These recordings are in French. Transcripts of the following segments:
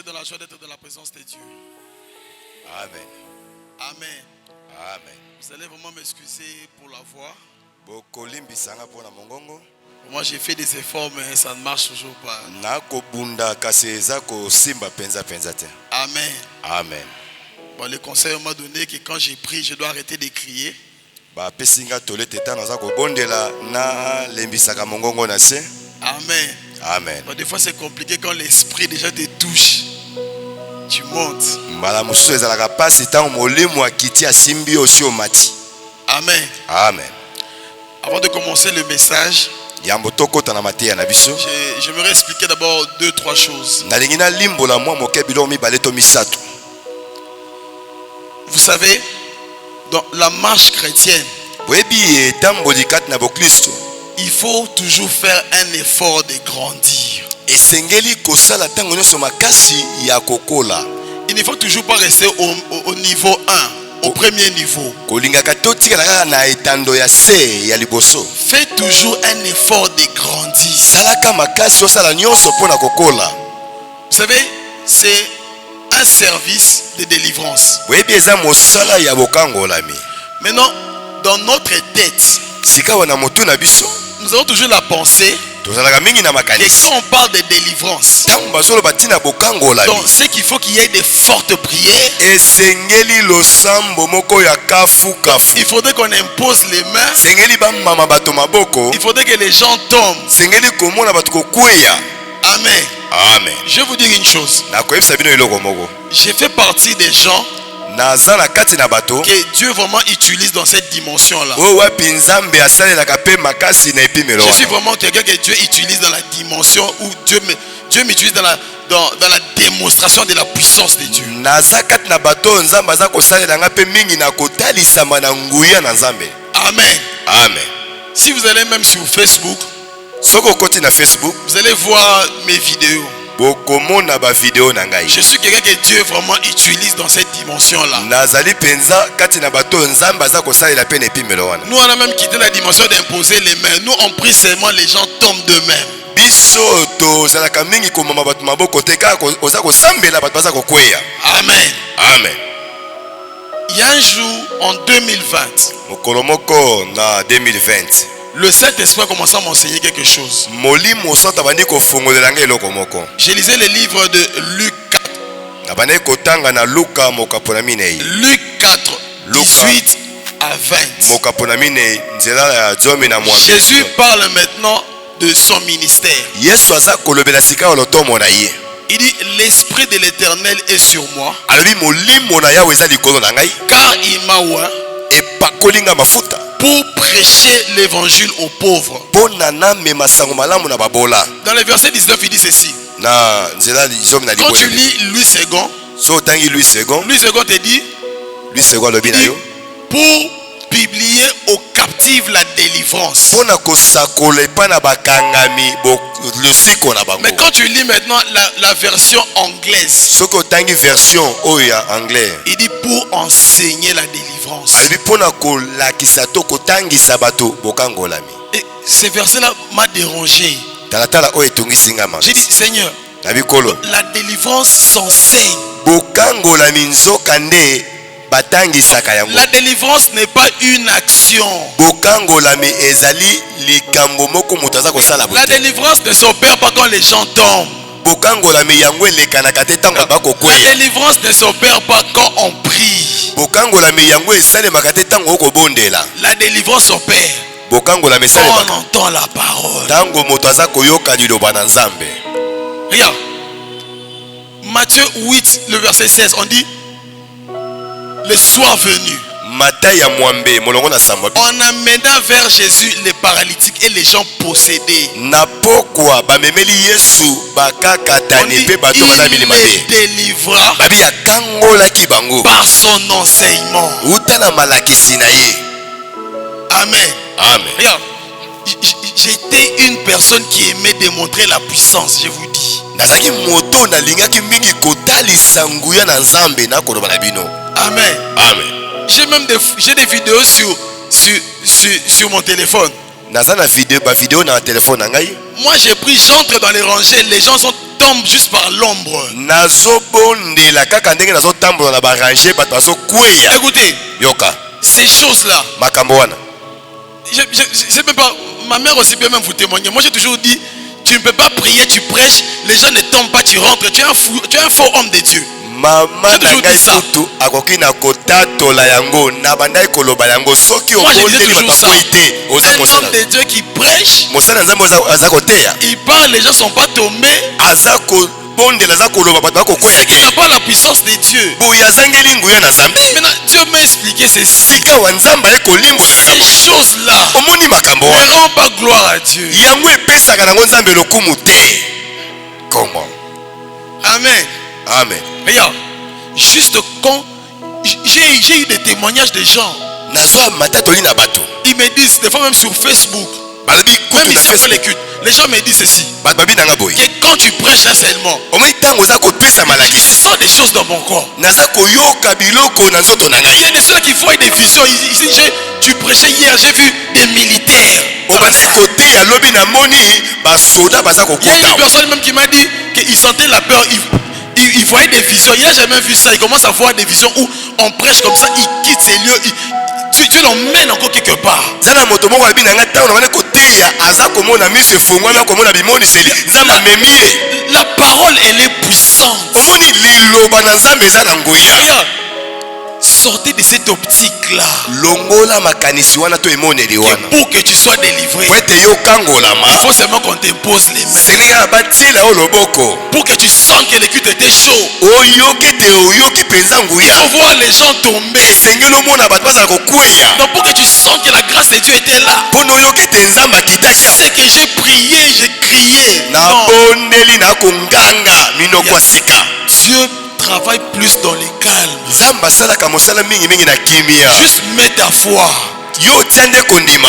êtes dans la joie d'être dans la présence de Dieu? Amen. Amen. Amen. Vous allez vraiment m'excuser pour la voix. Mongongo. Moi j'ai fait des efforts mais ça ne marche toujours pas. Amen. Amen. Bon, le conseil m'a donné que quand j'ai pris, je dois arrêter de crier. Amen. Amen. Bon, des fois c'est compliqué quand l'esprit déjà te touche. Tu montes. Amen. Amen. Avant de commencer le message, j'aimerais expliquer d'abord 2-3 choses. Vous savez, dans la marche chrétienne, il faut toujours faire un effort de grandir. Il ne faut toujours pas rester au niveau 1, au premier niveau. Fais toujours un effort de grandir. Vous savez, c'est un service de délivrance. Maintenant, dans notre tête, nous avons toujours la pensée que quand on parle de délivrance, donc c'est qu'il faut qu'il y ait des fortes prières. Il faudrait qu'on impose les mains. Il faudrait que les gens tombent. Amen. Amen. Je vais vous dire une chose. J'ai fait partie des gens que Dieu vraiment utilise dans cette dimension-là. Je suis vraiment quelqu'un que Dieu utilise dans la dimension où Dieu m'utilise dans la démonstration de la puissance de Dieu. Amen. Amen. Si vous allez même sur Facebook, vous allez voir mes vidéos. Je suis quelqu'un que Dieu vraiment utilise dans cette dimension-là. Nous, on a même quitté la dimension d'imposer les mains. Nous, on prie seulement, les gens tombent d'eux-mêmes. Amen. Amen. Il y a un jour en 2020. Le Saint-Esprit a commencé à m'enseigner quelque chose. Je lisais le livre de Luc 4. Luc 4, 18 à 20. Jésus parle maintenant de son ministère. Il dit, l'Esprit de l'Éternel est sur moi, car il m'a oint pour prêcher l'évangile aux pauvres. Dans le verset 19, il dit ceci. Quand tu lis Louis II te dit, pour publier aux captifs la délivrance. Mais quand tu lis maintenant la version anglaise, il dit pour enseigner la délivrance. Et ce verset-là m'a dérangé. J'ai dit, Seigneur, la délivrance s'enseigne. La délivrance n'est pas une action. La délivrance ne s'opère pas quand les gens tombent. La délivrance ne s'opère pas quand on prie. La délivrance s'opère quand on entend la parole. Regarde, Matthieu 8, le verset 16, on dit, le soir venu, on amena vers Jésus les paralytiques et les gens possédés. On dit, il les délivra par son enseignement. Amen. Amen. Regarde, j'étais une personne qui aimait démontrer la puissance, je vous dis. Amen. Amen. J'ai des vidéos sur mon téléphone. Moi j'ai pris, j'entre dans les rangées, les gens sont tombe juste par l'ombre. nazobondela kaka ndenge nazotambola na barranger bato bazokweya. Écoutez, Yoka ces choses-là, makambo wana je sais même pas, ma mère aussi peut même vous témoigner. Moi j'ai toujours dit, tu ne peux pas prier, tu prêches, les gens ne tombent pas, tu rentres, tu es un fou, tu es un faux homme de Dieu. mama na ngai kutu akoki na kotatola yango na bandai koloba yango soki obondeli bato bakwei te oza un homme de Dieu qui prêche, mosala nzambe aza koteya il parle, les gens sont pas tombés. aza kobondela aza koloba bato bakokweya Il n'a pas la puissance de Dieu. boye azangeli nguya na nzambe. Maintenant, Dieu m'a expliqué ceci. sikawa nzambe aye kolimbola Ces choses-là omoni makambo ne wana rendent pas gloire à Dieu. yango epesaka nango nzambe lokumu te. Comment? Amen. Amen. Regarde, juste quand j'ai eu des témoignages de gens, nazwa matatoli na bato ils me disent, des fois même sur Facebook, balobi même kutu na ici après les Facebook cultes, les gens me disent ceci, bato babi nanga boye que quand tu prêches là seulement, omoni ntango oza kopesa je malakisi sens des choses dans mon corps. naza koyoka biloko na nzoto na Il y ngai. a des ceux qui font des visions. Ici, tu prêchais hier, j'ai vu des militaires. obandi koteya lobi na moni basoda baza Il y a une kokota personne même qui m'a dit qu'il sentait la peur. Il voyait des visions. Il n'a jamais vu ça. Il commence à voir des visions où on prêche comme ça. Il quitte ces lieux. Tu l'emmènes encore quelque part. zana moto moko abi na ngai ntango na bane koteya aza komona miso efungwami akomona bimoniseli nzambe amemi ye. La parole, elle est puissante. omoni liloba na nzambe eza na nguya. Regarde, sortez de cette optique-là. longola makanisi wana to emoneli wana Pour que tu sois délivré, po ete yokangolama il faut seulement qu'on t'impose les mains. selinga batiela yo loboko Pour que tu sens que le culte était chaud. oyoki ete oyoki mpenza Il nguya. faut voir les gens tomber. esengeli omona bato bazala kokweya Donc pour que tu sens que la grâce de Dieu était là. mpo na oyoki ete nzambe akitaki awa. C'est que j'ai prié, j'ai crié. Non. nabondeli na konganga minoko ya sika. Dieu travaille plus dans les calmes. nzambe asalaka mosala mingimingi na kimia. Juste mets ta foi. yo tia nde kondima.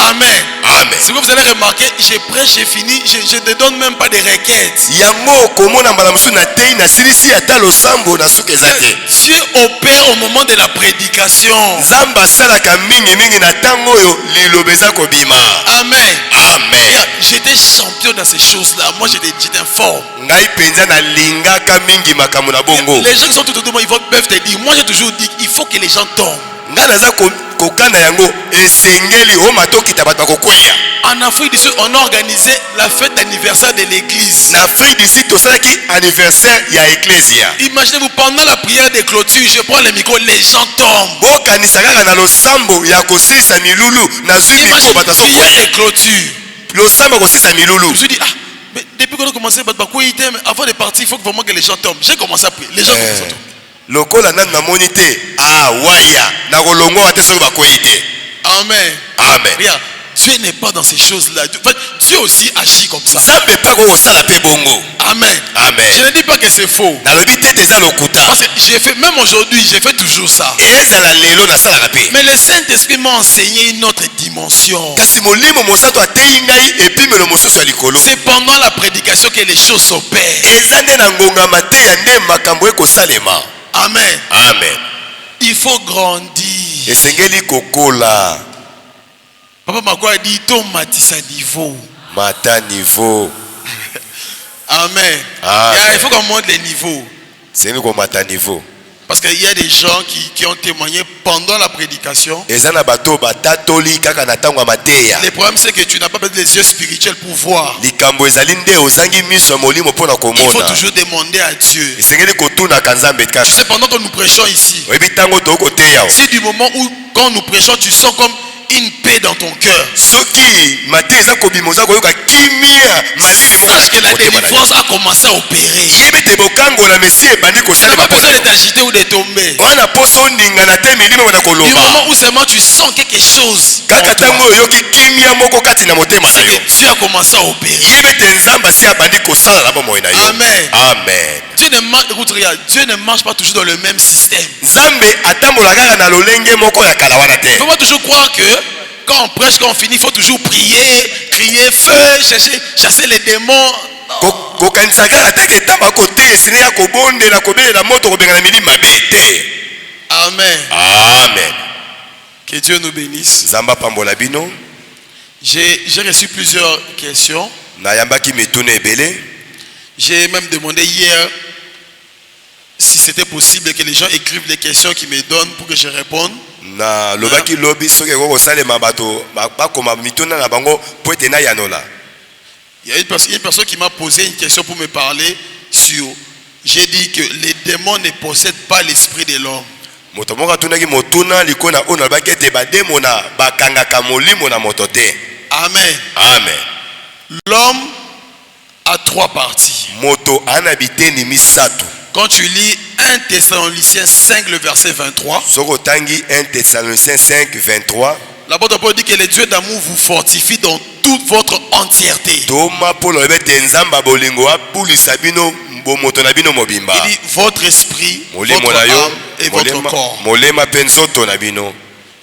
Amen. Amen. C'est que vous allez remarquer, je prêche, j'ai fini, je ne donne même pas de requêtes. yango komona mbala mosusu na tei nasilisi ata losambo na suki eza te. Dieu opère au moment de la prédication. nzambe asalaka mingimingi na ntango oyo liloba eza kobima. Amen. Amen. J'étais champion dans ces choses-là. Moi, j'étais fort. ngai mpenza nalingaka mingi makambo na bongo. Les gens qui sont tout autour de moi, ils peuvent te dire. Moi, j'ai toujours dit, il faut que les gens tombent. ngai naza kokanda yango esengeli oma tokita bato bakokweya. En Afrique du Sud, on a organisé la fête d'anniversaire de l'église. na Afrique du Sud tosalaki anniversaire ya eklesia. Imaginez-vous, pendant la prière de clôture, je prends le micro, les gens tombent. bokanisa kaka na losambo ya kosilisa milulu nazwi miko bato Imaginez, prière azokweya. de clôture. losambo ya kosilisa milulu. Je me suis dit, mais depuis qu'on a commencé, avant de partir, il faut vraiment que les gens tombent. J'ai commencé à prier. Les gens commencent à tomber. lokola nani namoni te waya na kolongoa te soki bakwei te. Amen. Amen. Regarde, Dieu n'est pas dans ces choses-là. En fait, Dieu aussi agit comme ça. nzambe mpaka okosala mpe bongo. Amen. Amen. Je ne dis pas que c'est faux. nalobi te te eza lokuta. Parce que j'ai fait, même aujourd'hui, j'ai fait toujours ça. ezala lelo nasalaka mpe. Mais le Saint-Esprit m'a enseigné une autre dimension. kasi molimo mosantu atei ngai epimelo mosusu ya likolo. C'est pendant la prédication que les choses s'opèrent. eza nde na ngongama te ya nde makambo ekosalema. Amen. Amen. Il faut grandir. esengeli kokola. Papa Makwa a dit, ton matisse à niveau. mata niveau. Amen. Amen. Il faut qu'on monte les niveaux. sengi komata niveau. Parce qu'il y a des gens qui ont témoigné pendant la prédication. eza na bato batatoli kaka na ntango ya mateya. Le problème c'est que tu n'as pas besoin des yeux spirituels pour voir. likambo ezali nde ozangi miso ya molimo mpo na Il faut komona. toujours demander à Dieu. esengeli kotunaka nzambe Tu kaka. sais, pendant que nous prêchons ici, oyebi ntango tokoteya o. si du moment où quand nous prêchons, tu sens comme une paix dans ton cœur, soki mate eza kobima oza koyoka kimia malili sache que la délivrance a commencé à opérer. yebi te bokangola mesi ebandi Tu n'as kosalema pas besoin de t'agiter ou de tomber. wana poso oningana te milimo wana Du koloba. moment où seulement tu sens quelque chose, kaka ntango oyo oyoki kimia moko kati na motema na c'est yo que Dieu a commencé à opérer. yebi te nzambe asi abandi kosala na bomoi na yo. Amen. Amen. Dieu ne marche, écoute, regarde, Dieu ne marche pas toujours dans le même système. nzambe atambola kaka na lolenge moko ya kala wana Il ne te. faut pas toujours croire que quand on prêche, quand on finit, il faut toujours prier, crier feu, chasser les démons. kokanisa kaka te ke ntango akote esene ya kobondela kobelela moto kobengana milimo mabe te. Amen. Amen. Que Dieu nous bénisse. nzambe apambola bino. J'ai reçu plusieurs questions. nayambaki mituna ebele. J'ai même demandé hier si c'était possible que les gens écrivent les questions qu'ils me donnent pour que je réponde. Na lobaki lobi soki ko salema bato ba koma mituna na bango po etena yanola. Il y a une personne qui m'a posé une question pour me parler sur. J'ai dit que les démons ne possèdent pas l'esprit de l'homme. Moto moka tunaki motuna likona ona bakete ba demona bakanga ka molimo na motote. Amen. Amen. L'homme a 3 parties. Moto anabiteni misato. Quand tu lis 1 Thessaloniciens 5 le verset 23. Soko tangi 1 Thessaloniciens 5 23. L'apôtre Paul dit que le Dieu d'amour vous fortifie dans toute votre entièreté. Toma Paul ebete nzamba bolingo apulisa bino bomoto na bino mobimba. Il dit votre esprit, votre âme et votre corps. Molema penzoto na bino.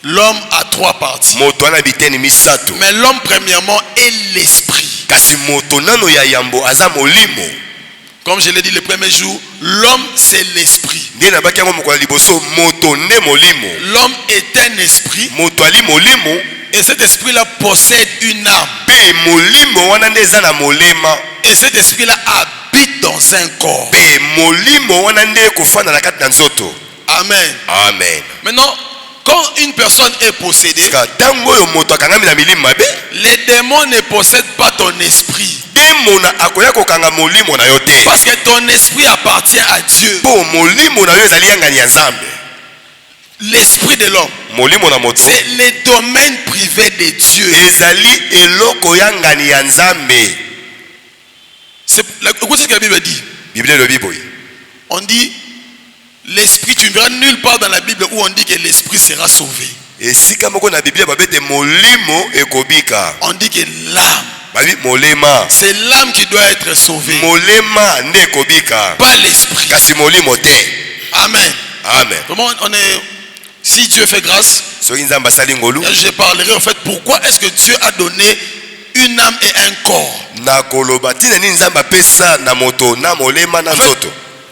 L'homme a 3 parties. Moto anabiteni misato. Mais l'homme premièrement est l'esprit. Kasi moto nano ya yambo aza molimo. Comme je l'ai dit le premier jour, l'homme c'est l'esprit. L'homme est un esprit. Et cet esprit-là possède une âme. Et cet esprit-là habite dans un corps. Amen. Amen. Maintenant, quand une personne est possédée, les démons ne possèdent pas ton esprit. Parce que ton esprit appartient à Dieu. L'esprit de l'homme, c'est le domaine privé de Dieu. Écoutez ce que la Bible dit. On dit l'esprit, tu ne verras nulle part dans la Bible où on dit que l'esprit sera sauvé. On dit que l'âme, c'est l'âme qui doit être sauvée, pas l'esprit. Amen. Amen. Comment on est, si Dieu fait grâce, je parlerai en fait pourquoi est-ce que Dieu a donné une âme et un corps.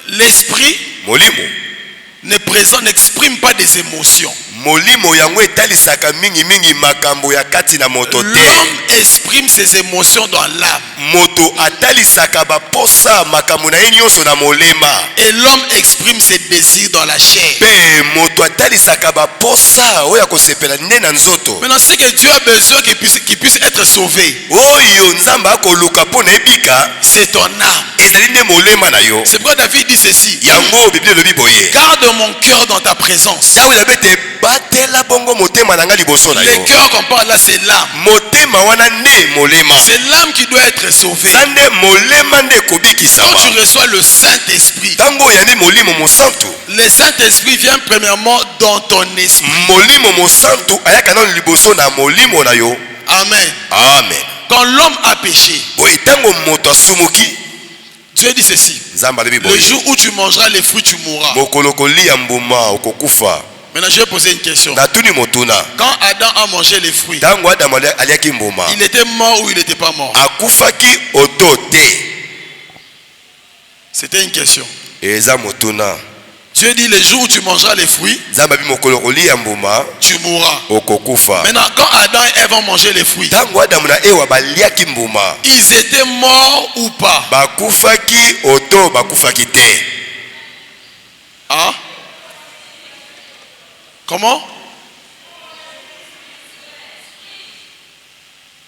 L'esprit n'exprime pas des émotions. L'homme exprime ses émotions dans l'âme. Et l'homme exprime ses désirs dans la chair. Maintenant, ce que Dieu a besoin qu'il puisse être sauvé, c'est ton âme. C'est pourquoi David dit ceci: garde mon cœur dans ta présence. Le cœur qu'on parle là, c'est l'âme. C'est l'âme qui doit être sauvée. Quand tu reçois le Saint-Esprit, le Saint-Esprit vient premièrement dans ton esprit. Amen. Amen. Quand l'homme a péché, Dieu dit ceci: le jour où tu mangeras les fruits, tu mourras. Maintenant, je vais poser une question. Quand Adam a mangé les fruits, il était mort ou il n'était pas mort? C'était une question. Dieu dit le jour où tu mangeras les fruits, tu mourras. Maintenant, quand Adam et Ève ont mangé les fruits, ils étaient morts ou pas? Hein? Comment?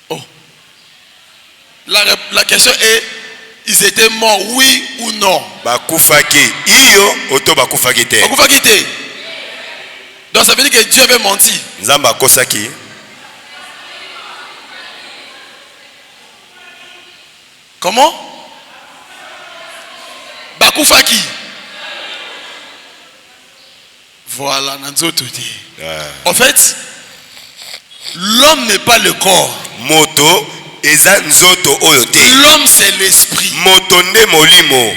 Oh. La question est: ils étaient morts, oui ou non? Bakufaki. Donc ça veut dire que Dieu avait menti. Nzamba kosaki. Comment? Bakufaki. Voilà, Nanzoto dit. En fait, l'homme n'est pas le corps. Moto. L'homme c'est l'esprit.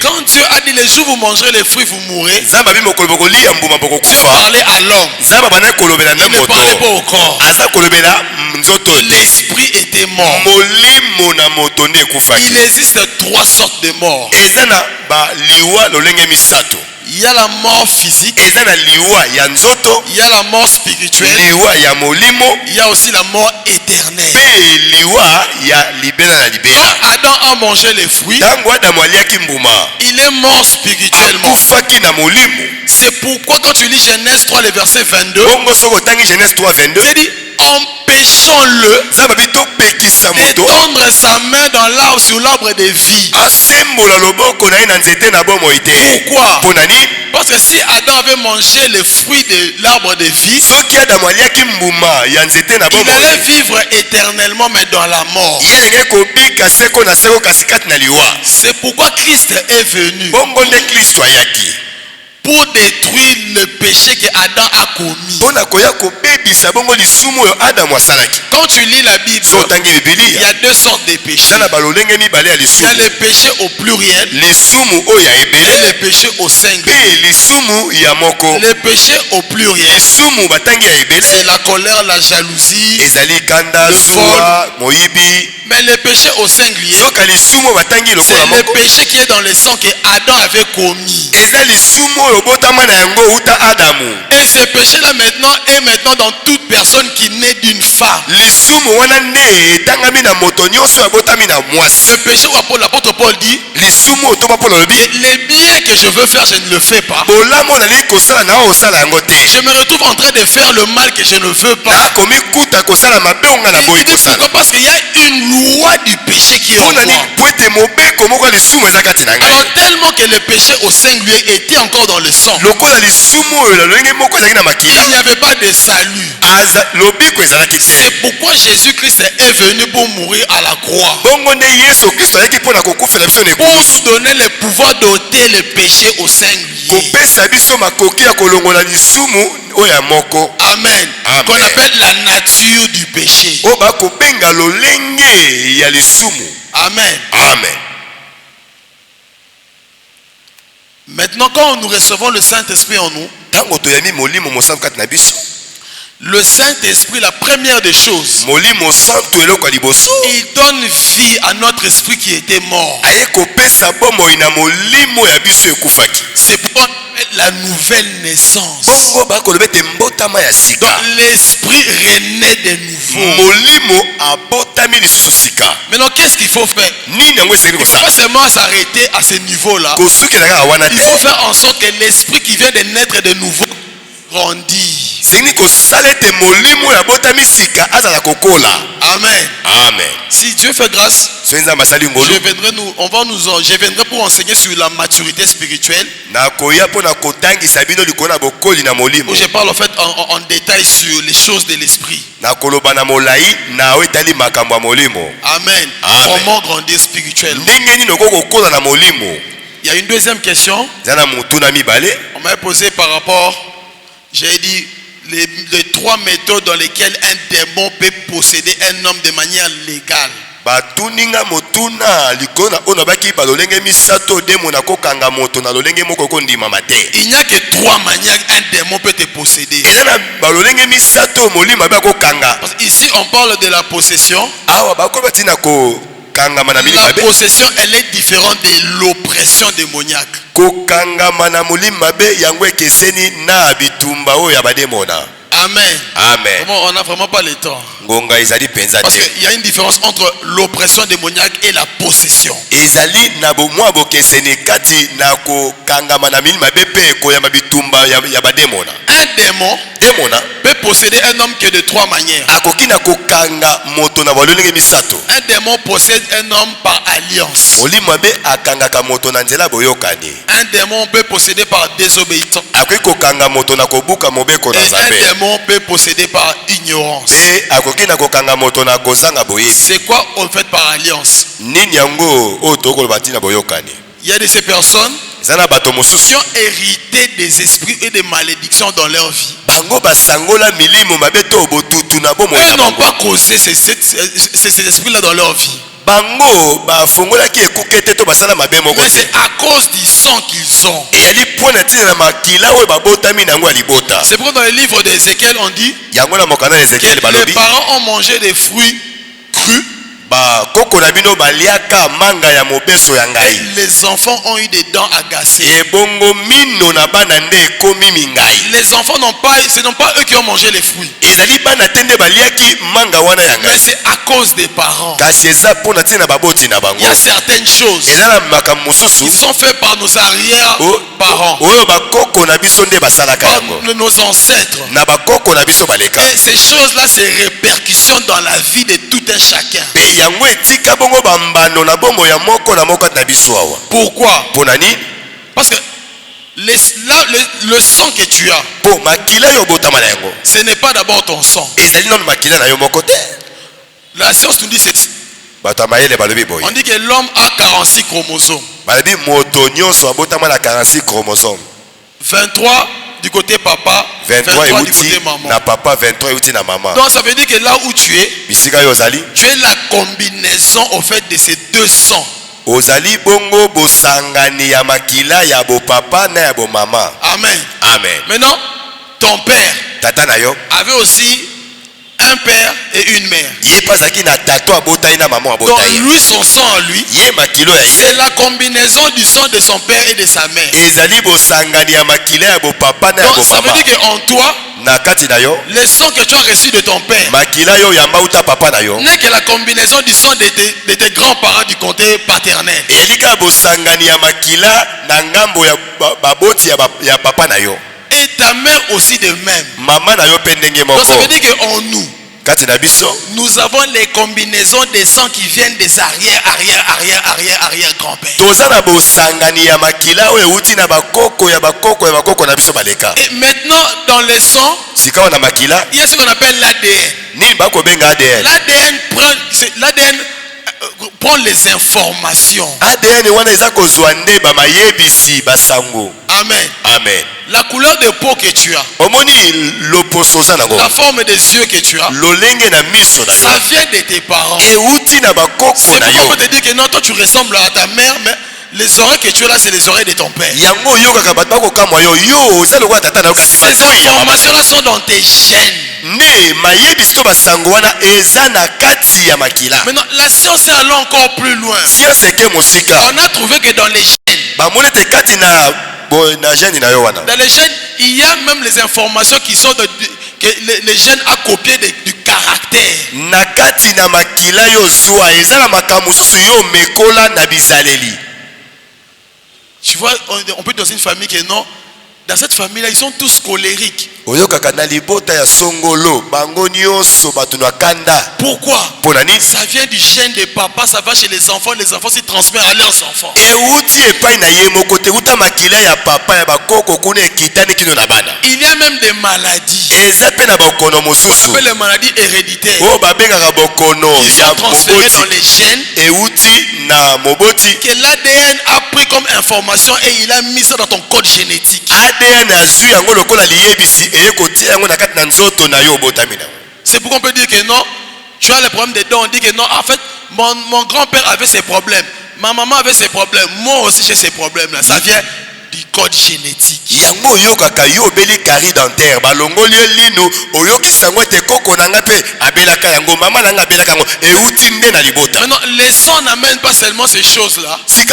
Quand Dieu a dit le jour où vous mangerez les fruits, vous mourrez, Dieu parlait à l'homme. Il ne parlait pas au corps. L'esprit était mort. Il existe 3 sortes de morts. Il y a la mort physique, il y a la mort spirituelle, il y a aussi la mort éternelle. Quand Adam a mangé les fruits, il est mort spirituellement. C'est pourquoi quand tu lis Genèse 3, le verset 22, c'est dit, empêchons-le d'étendre sa main dans l'arbre sur l'arbre de vie. Pourquoi? Parce que si Adam avait mangé les fruits de l'arbre de vie, il allait vivre éternellement mais dans la mort. C'est pourquoi Christ est venu pour détruire le péché que Adam a commis. Quand tu lis la Bible, il y a 2 sortes de péchés. Il y a le péché au pluriel et le péché au singulier. Le péché au pluriel, c'est la colère, la jalousie, le vol. Mais le péché au singulier, c'est le péché qui est dans le sang que Adam avait commis. Et ce péché-là est maintenant dans toute personne qui naît d'une femme. Le péché où l'apôtre Paul dit, les biens que je veux faire, je ne le fais pas. Je me retrouve en train de faire le mal que je ne veux pas. Pourquoi? Parce qu'il y a une loi du péché qui est en moi. Alors tellement que le péché au singulier était encore dans le sang, il n'y avait pas de salut. C'est pourquoi Jésus-Christ est venu pour mourir à la croix, pour nous donner le pouvoir d'ôter le péché au singulier. Amen. Qu'on appelle la nature du péché. Amen. Amen. Maintenant, quand nous recevons le Saint-Esprit en nous, le Saint-Esprit, la première des choses, il donne vie à notre esprit qui était mort. C'est pourquoi la nouvelle naissance. Donc l'esprit renaît de nouveau. Maintenant, qu'est-ce qu'il faut faire? Il ne faut pas seulement s'arrêter à ce niveau-là. Il faut faire en sorte que l'esprit qui vient de naître de nouveau grandit. Amen. Amen. Si Dieu fait grâce, je viendrai pour enseigner sur la maturité spirituelle. Où je parle en fait en détail sur les choses de l'esprit. Amen. Comment grandir spirituellement? Il y a une deuxième question. On m'a posé par rapport, j'ai dit, les 3 méthodes dans lesquelles un démon peut posséder un homme de manière légale. Il n'y a que 3 manières un démon peut te posséder. Parce ici on parle de la possession. La possession, elle est différente de l'oppression démoniaque. Amen. Amen. On n'a vraiment pas le temps. Parce qu'il y a une différence entre l'oppression démoniaque et la possession. Un démon peut posséder un homme que de 3 manières. Un démon possède un homme par alliance. Un démon peut posséder par désobéissance. Et un démon peut posséder par ignorance. C'est quoi on fait par alliance? Il y a de ces personnes qui ont hérité des esprits et des malédictions dans leur vie. Eux n'ont pas causé ces esprits-là dans leur vie. Mais c'est à cause du sang qu'ils ont. C'est pourquoi dans le livre d'Ézéchiel on dit que les parents ont mangé des fruits crus. bakoko na bino baliaka manga ya mobeso ya ngai. Les enfants ont eu des dents agacées. Ebongo mino na bana nde ekomi mingai. Les enfants ce n'ont pas eux qui ont mangé les fruits. Ezali bana tende baliaki manga wana ya ngai. Mais c'est à cause des parents. Kasi eza pona tina baboti na bango. Il y a certaines choses Ezala makambo mosusu qui sont faites par nos arrière-parents. Oyo bakoko na biso nde basalaka yango. Par nos ancêtres. Na bakoko na biso baleka. Et ces choses-là, ces répercussions dans la vie de tout un chacun. Pe yango etika bongo bambano na bombo ya moko na moko na biso awa. Pourquoi? Pona nini? Parce que le sang que tu as, po makila yo botama na yango. Ce n'est pas d'abord ton sang. Ezali non makila na yo moko te. La science nous dit ceci. On dit que l'homme a 46 chromosomes. 23 du côté papa, 23 du côté maman. Donc ça veut dire que là où tu es la combinaison au fait de ces deux sangs. Ozali bongo bosangani ya makila ya bo papa na ya bo mama. Amen. Amen. Maintenant, ton père tata na yo avait aussi un père et une mère. Donc lui, son sang en lui, c'est la combinaison du sang de son père et de sa mère. Donc ça veut dire qu'en toi, le sang que tu as reçu de ton père n'est que la combinaison du sang de tes grands-parents du côté paternel. Et ta mère aussi de même. Donc ça veut dire qu'en nous avons les combinaisons des sangs qui viennent des arrière grands-pères. Et maintenant dans les sangs, il y a ce qu'on appelle l'ADN. L'ADN prend les informations. Amen. Amen. La couleur de peau que tu as, la forme des yeux que tu as, ça vient de tes parents. C'est pourquoi on peut te dire que non, toi tu ressembles à ta mère, mais les oreilles que tu as là, c'est les oreilles de ton père. Ces informations-là sont dans tes gènes. Maintenant, la science est allée encore plus loin. On a trouvé que dans les gènes, dans les gènes, il y a même les informations qui sont que les gènes a copié du caractère. Tu vois, on peut être dans une famille qui est non. Dans cette famille-là, ils sont tous colériques. Pourquoi? Ça vient du gène des papas, ça va chez les enfants s'y transmettent à leurs enfants. Il y a même des maladies. On appelle les maladies héréditaires. Qui sont transférées dans les gènes. Que l'ADN a pris comme information et il a mis ça dans ton code génétique. C'est pourquoi on peut dire que non, tu as le problème des dents. On dit que non, en fait, mon grand-père avait ces problèmes, ma maman avait ces problèmes, moi aussi j'ai ces problèmes là. Ça vient du code génétique. Maintenant les sangs n'amènent pas seulement ces choses là. Les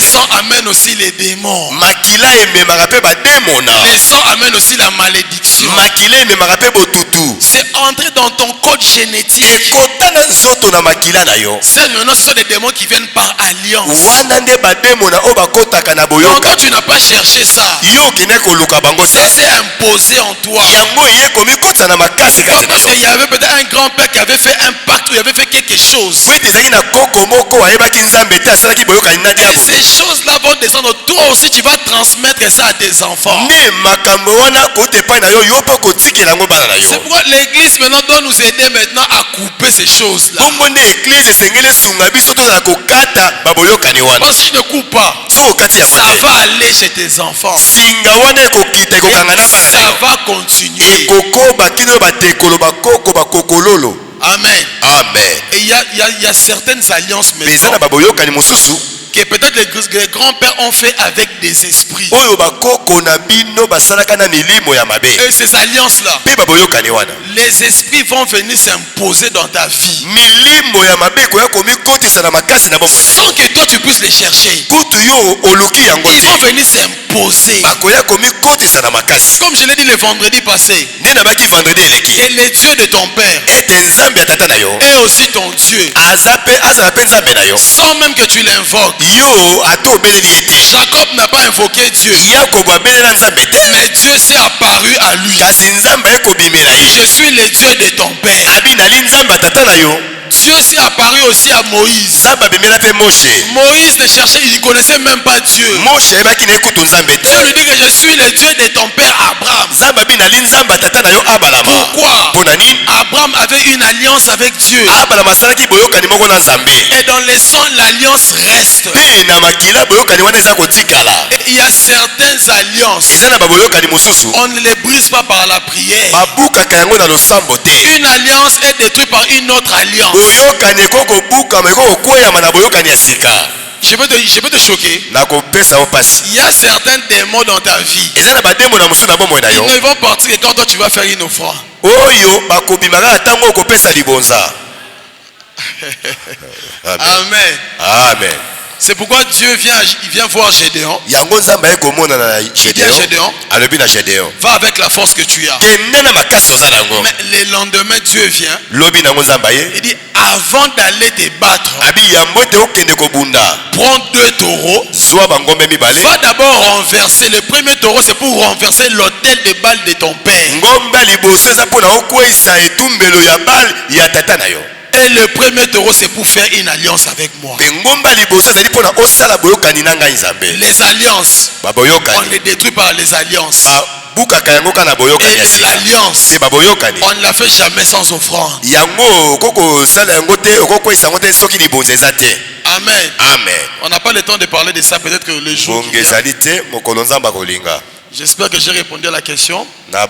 sangs amènent aussi les démons. Les sangs amènent aussi la malédiction. C'est entré dans ton code génétique. C'est maintenant ce sont des démons qui viennent par alliance. Donc toi tu n'as pas cherché ça. Ça s'est imposé en toi. Parce qu'il y avait peut-être un grand-père qui avait fait un pacte ou il avait fait quelque chose. Et ces choses-là vont descendre. Toi aussi tu vas transmettre ça à tes enfants. C'est pourquoi l'église maintenant doit nous aider maintenant à couper ces choses-là. Parce que si tu ne coupes pas, ça va aller chez tes enfants. Ça va continuer. Amen. Amen. Et il y a certaines alliances maintenant que peut-être les grands-pères ont fait avec des esprits. Et ces alliances-là, les esprits vont venir s'imposer dans ta vie sans que toi tu puisses les chercher. Ils vont venir s'imposer. Comme je l'ai dit le vendredi passé, et les dieux de ton père et aussi ton Dieu, sans même que tu l'invoques. Jacob n'a pas invoqué Dieu, mais Dieu s'est apparu à lui. Je suis le Dieu de ton père. Dieu s'est apparu aussi à Moïse. Moïse le cherchait, il ne connaissait même pas Dieu. Dieu lui dit que je suis le Dieu de ton père Abraham. Pourquoi? Abraham avait une alliance avec Dieu. Et dans les sangs, l'alliance reste. Il y a certaines alliances, on ne les brise pas par la prière. Une alliance est détruite par une autre alliance. Je peux te choquer. Il y a certains démons dans ta vie. Ils ne vont partir que quand toi tu vas faire une offrande. Amen. Amen. C'est pourquoi Dieu vient voir Gédéon. Il dit à Gédéon, va avec la force que tu as. Mais le lendemain, Dieu vient. Il dit, avant d'aller te battre, prends 2 taureaux. Va d'abord renverser. Le premier taureau, c'est pour renverser l'autel de Baal de ton père. Et le premier taureau, c'est pour faire une alliance avec moi. Les alliances, on les détruit par les alliances. Et l'alliance, on ne la fait jamais sans offrande. Amen. Amen. On n'a pas le temps de parler de ça, peut-être que le jour qui vient. J'espère que j'ai répondu à la question. Puis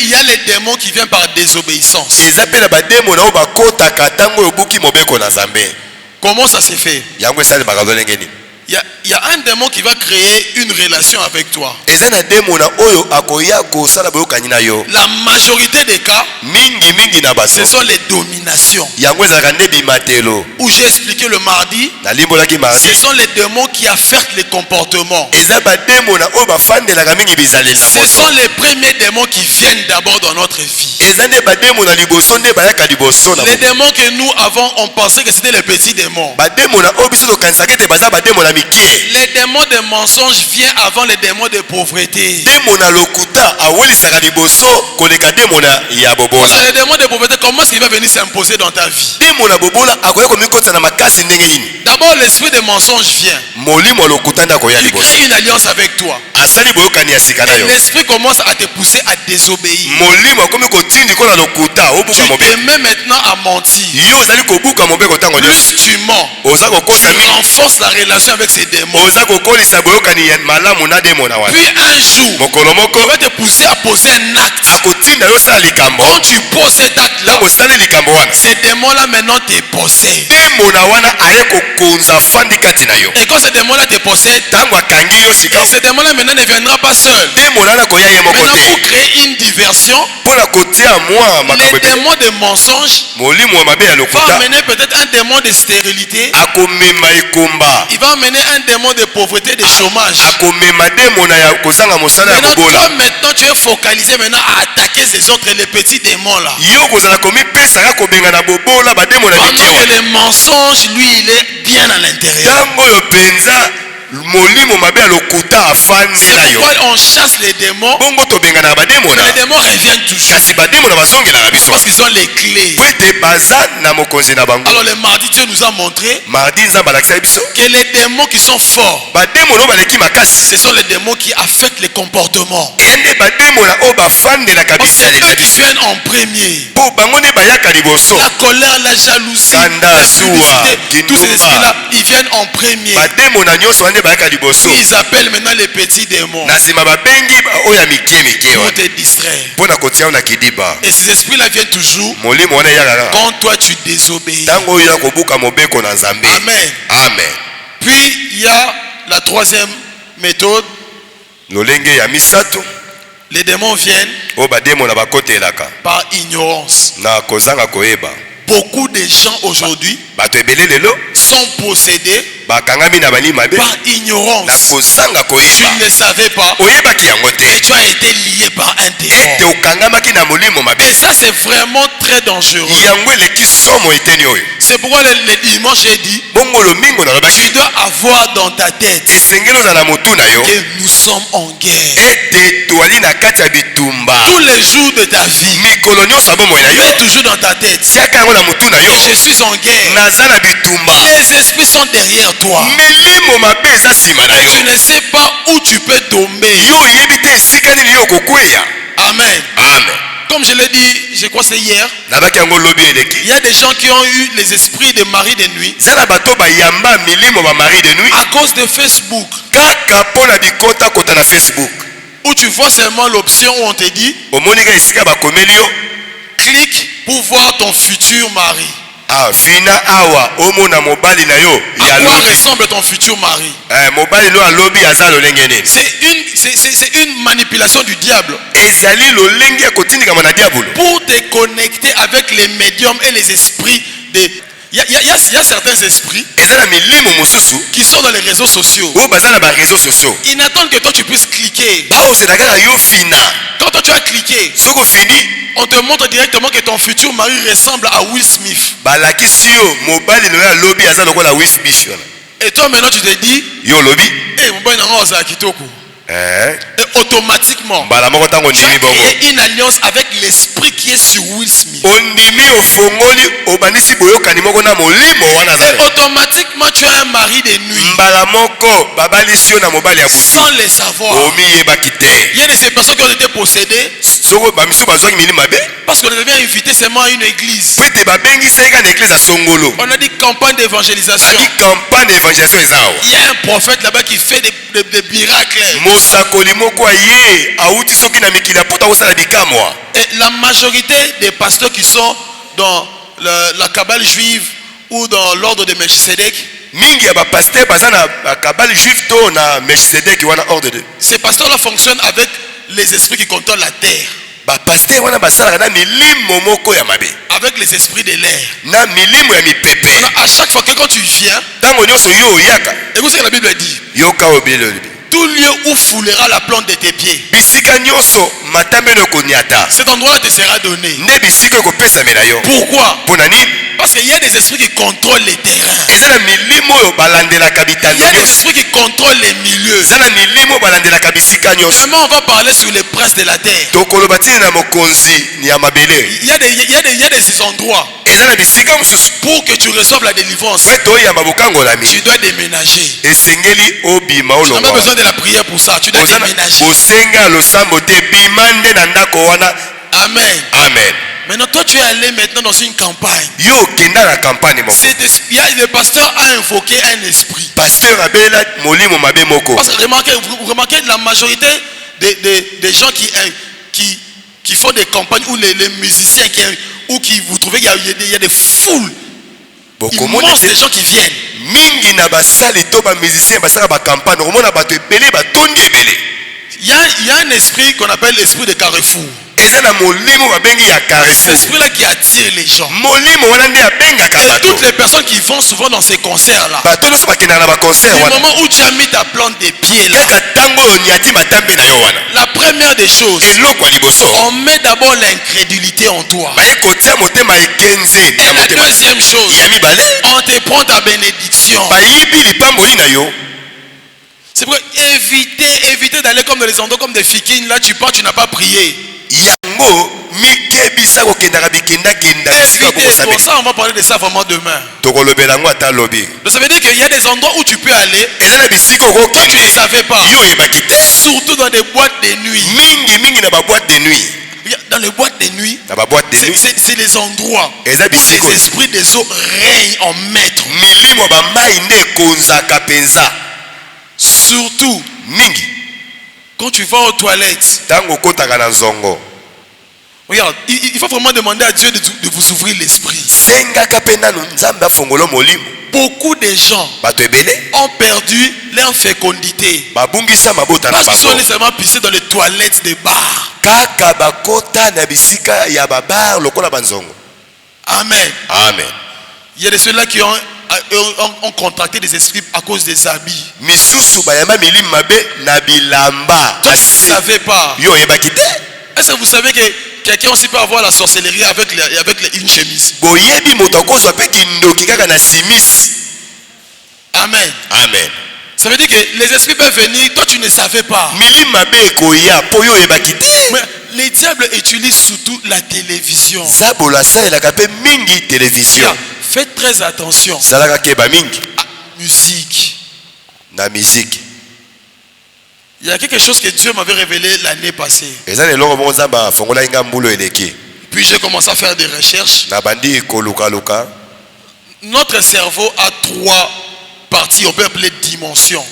il y a les démons qui viennent par désobéissance. Comment ça s'est fait? Il y a un démon qui va créer une relation avec toi. La majorité des cas, ce sont les dominations. Où j'ai expliqué le mardi, ce sont les démons qui affectent les comportements. Ce sont les premiers démons qui viennent d'abord dans notre vie. Les démons que nous avons, on pensait que c'était les petits démons. Les démons de mensonge viennent avant les démons de pauvreté. Parce que les démons de pauvreté, comment est-ce qu'il va venir s'imposer dans ta vie? D'abord, l'esprit de mensonge vient. Il crée une alliance avec toi. Et l'esprit commence à te pousser à désobéir. Tu te mets maintenant à mentir. Plus tu mens, tu renforces la relation avec ces démons. Puis un jour, il va te pousser à poser un acte. Quand tu poses cet acte-là, ces démons-là maintenant te possèdent. Et quand ces démons-là te possèdent, ces démons-là maintenant ne viendra pas seul. Maintenant pour créer une diversion, les démons de mensonge va amener peut-être un démon de stérilité. Il va amener un démon de pauvreté, de chômage. Maintenant, toi maintenant tu es focalisé maintenant à attaquer ces autres, les petits démons là. Pendant que le mensonge lui il est bien à l'intérieur. C'est pourquoi on chasse les démons. Mais les démons reviennent toujours. Parce qu'ils ont les clés. Alors le mardi Dieu nous a montré que les démons qui sont forts, ce sont les démons qui affectent les comportements. C'est eux qui viennent en premier. La colère, la jalousie, la stupidité, tous ces esprits là, ils viennent en premier. Ils appellent maintenant les petits démons pour te distraire. Et ces esprits-là viennent toujours quand toi tu désobéis. Amen. Amen. Puis il y a la troisième méthode. Les démons viennent par ignorance. Beaucoup de gens aujourd'hui sont possédés par ignorance. Tu ne le savais pas, mais tu as été lié par un démon. Et ça c'est vraiment très dangereux. C'est pourquoi le dimanche j'ai dit, tu dois avoir dans ta tête que nous sommes en guerre. Tous les jours de ta vie, mets toujours dans ta tête, je suis en guerre. Les esprits sont derrière toi. Et tu ne sais pas où tu peux tomber. Amen. Comme je l'ai dit, je crois que c'est hier, il y a des gens qui ont eu les esprits de mari de nuit à cause de Facebook. Où tu vois seulement l'option où on te dit clique pour voir ton futur mari. À quoi ressemble ton futur mari? C'est une manipulation du diable pour te connecter avec les médiums et les esprits des... Il y a certains esprits qui sont dans les réseaux sociaux. Ils n'attendent que toi tu puisses cliquer. Quand toi tu as cliqué, on te montre directement que ton futur mari ressemble à Will Smith. Et toi maintenant tu te dis, mon boy n'a kitoko. Et automatiquement tu as créé une alliance avec l'esprit qui est sur Will Smith. Et automatiquement tu as un mari de nuit sans le savoir. Il y a des personnes qui ont été possédées parce qu'on les avait invités seulement à une église. On a dit campagne d'évangélisation. Il y a un prophète là-bas qui fait des miracles. Et la majorité des pasteurs qui sont dans la cabale juive ou dans l'ordre de Melchisedec, ces pasteurs-là fonctionnent avec les esprits qui contrôlent la terre. Avec les esprits de l'air. À chaque fois que quand tu viens, écoute ce que la Bible dit. Tout lieu où foulera la plante de tes pieds, cet endroit te sera donné. Pourquoi? Parce qu'il y a des esprits qui contrôlent les terrains. Il y a des esprits qui contrôlent les milieux. Demain on va parler sur les princes de la terre. Il y a des endroits pour que tu reçoives la délivrance. Tu dois déménager. Tu n'as pas besoin de la prière pour ça. Tu dois déménager. Amen. Amen. Maintenant, toi, tu es allé maintenant dans une campagne. Le pasteur a invoqué un esprit. Parce que vous remarquez la majorité des gens qui font des campagnes où les musiciens qui vous trouvez qu'il y a des foules immenses de gens qui viennent. Il y a un esprit qu'on appelle l'esprit de carrefour. C'est l'esprit-là qui attire les gens. Et toutes les personnes qui vont souvent dans ces concerts-là, du moment où tu as mis ta plante des pieds là, la première des choses, on met d'abord l'incrédulité en toi. Et la deuxième chose, on te prend ta bénédiction. C'est pour éviter d'aller comme dans les endroits comme des fikines. Là tu pars, tu n'as pas prié. Évitez, pour ça on va parler de ça vraiment demain. Donc ça veut dire qu'il y a des endroits où tu peux aller. Toi tu ne savais pas. Surtout dans des boîtes de nuit. Dans les boîtes de nuit, c'est les endroits où les esprits des eaux règnent en maître. Surtout, mingi quand tu vas aux toilettes. Tango kotaka na nzongo. Regarde, il faut vraiment demander à Dieu de vous ouvrir l'esprit. Beaucoup de gens ont perdu leur fécondité parce qu'ils sont nécessairement pissés dans les toilettes des bars. Amen. Amen. Il y a de ceux-là qui ont contracté des esprits à cause des habits. Toi, tu ne savais pas. Est-ce que vous savez que quelqu'un aussi peut avoir la sorcellerie avec une chemise? Amen. Amen. Ça veut dire que les esprits peuvent venir, toi tu ne savais pas. Mais les diables utilisent surtout la télévision. Faites très attention. Musique. Il y a quelque chose que Dieu m'avait révélé l'année passée. Puis j'ai commencé à faire des recherches. Notre cerveau a 3 parties, on peut appeler dimensions.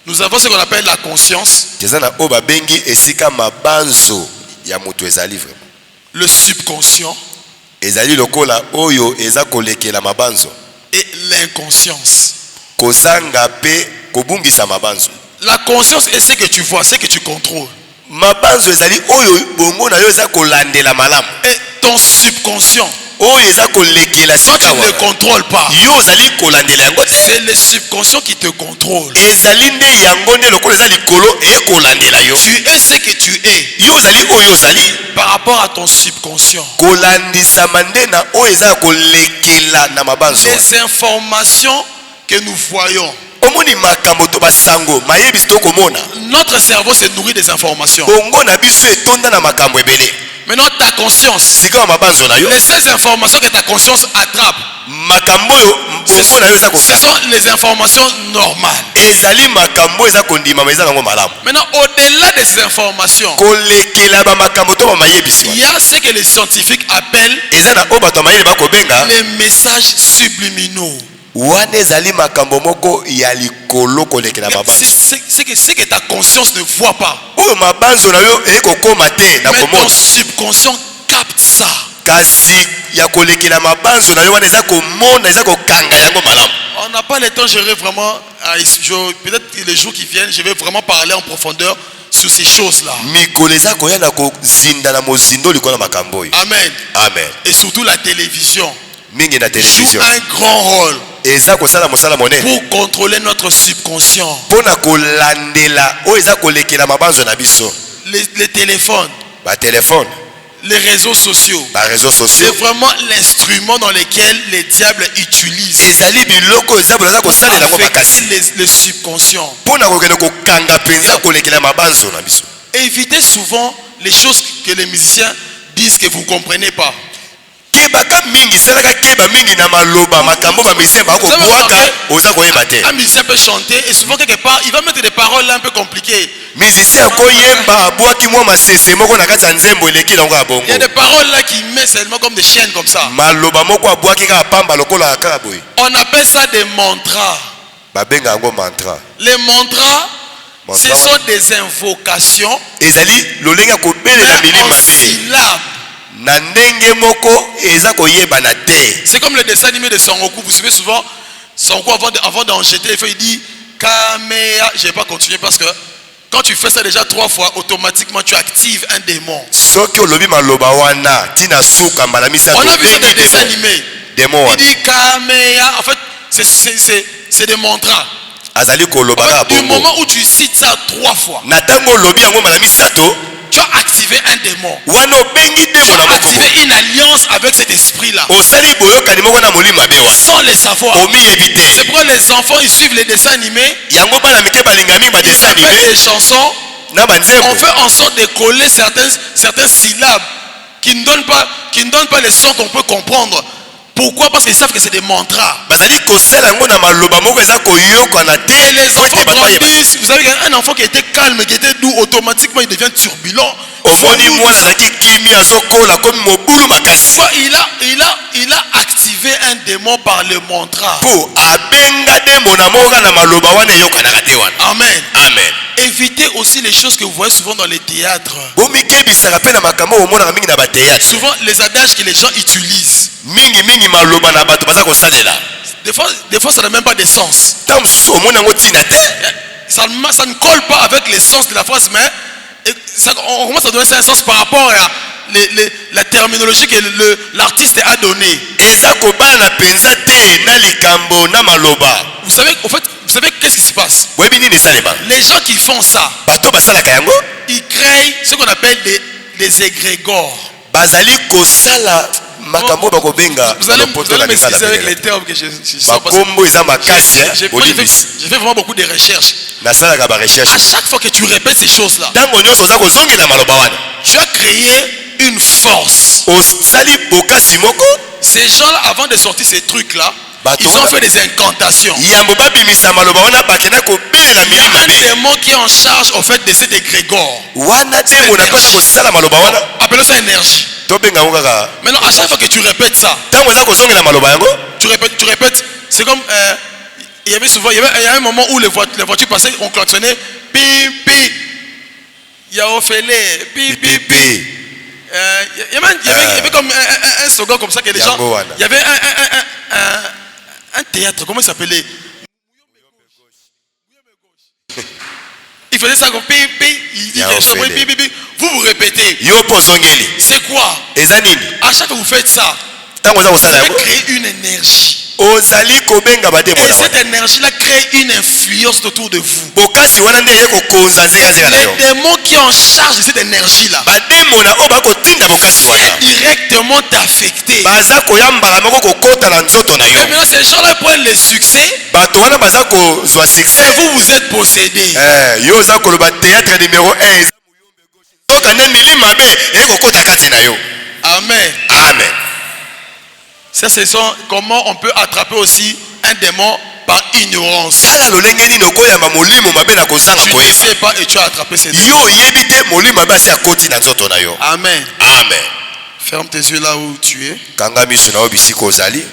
Nous avons ce qu'on appelle la conscience, le subconscient et l'inconscience. La conscience est ce que tu vois, ce que tu contrôles. Et ton subconscient, toi tu ne le contrôles pas. C'est le subconscient qui te contrôle. Tu es ce que tu es par rapport à ton subconscient. Les informations que nous voyons, notre cerveau se nourrit des informations. Maintenant ta conscience, les seules informations que ta conscience attrape, ce sont les informations normales. Maintenant au-delà de ces informations, il y a ce que les scientifiques appellent les messages subliminaux. C'est que ta conscience ne voit pas. Mais ton subconscient capte ça. On n'a pas le temps, je vais vraiment, peut-être les jours qui viennent, je vais vraiment parler en profondeur sur ces choses-là. Amen. Amen. Et surtout la télévision joue un grand rôle pour contrôler notre subconscient. Les téléphones, les réseaux sociaux, c'est vraiment l'instrument dans lequel les diables utilisent pour affecter le subconscient. Évitez souvent les choses que les musiciens disent que vous ne comprenez pas. Un musicien peut chanter et souvent quelque part il va mettre des paroles un peu compliquées. Il y a des paroles là qui mettent seulement comme des chaînes comme ça. On appelle ça des mantras. Les mantras, ce sont des invocations en syllabes. C'est comme le dessin animé de Son Goku. Vous savez souvent Son Goku avant d'en jeter, il dit Kamea. Je ne vais pas continuer parce que quand tu fais ça déjà 3 fois, automatiquement tu actives un démon. On a vu ça dans le dessin animé. Il dit Kamea. En fait, c'est des mantras. Du moment où tu cites ça 3 fois, tu as activé un démon. Tu as activé une alliance avec cet esprit-là. Sans le savoir. C'est pourquoi les enfants ils suivent les dessins animés. Ils appellent des chansons. On fait en sorte de coller certaines syllabes qui ne donnent pas les sons qu'on peut comprendre. Pourquoi? Parce qu'ils savent que c'est des mantras. Et les enfants grandissent. Vous savez qu'un enfant qui était calme, qui était doux, automatiquement il devient turbulent. Il a activé un démon par le mantra. Amen. Amen. Évitez aussi les choses que vous voyez souvent dans les théâtres. Souvent les adages que les gens utilisent. Des fois ça n'a même pas de sens. Ça ne colle pas avec le sens de la phrase, mais on commence à donner un sens par rapport à la terminologie que l'artiste a donnée. Vous savez, au fait, vous savez qu'est-ce qui se passe? Les gens qui font ça, ils créent ce qu'on appelle des égrégores. Vous allez m'excuser avec les termes que je sens. J'ai fait vraiment beaucoup de recherches. À chaque fois que tu répètes ces choses-là, tu as créé une force. Ces gens-là, avant de sortir ces trucs-là, ils ont fait des incantations. Il y a un démon qui est en charge au fait de cet égrégore. Appelons ça énergie. Maintenant, à chaque fois que tu répètes ça, tu répètes, c'est comme il y a un moment où les voitures passaient, on klaxonnait, pim pim, il y a Ophélie, pim pim pim. Il y avait comme un slogan comme ça que les gens, il y avait un théâtre, comment il s'appelait? Il faisait ça comme pim pim, il dit quelque chose, pim pim, vous répétez. C'est quoi? À chaque fois que vous faites ça, vous allez créer une énergie. Et cette énergie-là crée une influence autour de vous. Les démons qui sont en charge de cette énergie-là directement t'affecter. Et maintenant, ces gens-là prennent le succès. Et vous êtes possédé. Amen. Amen. Ça, c'est comment on peut attraper aussi un démon par ignorance. Tu ne sais pas et tu as attrapé ces démons. Amen. Amen. Ferme tes yeux là où tu es.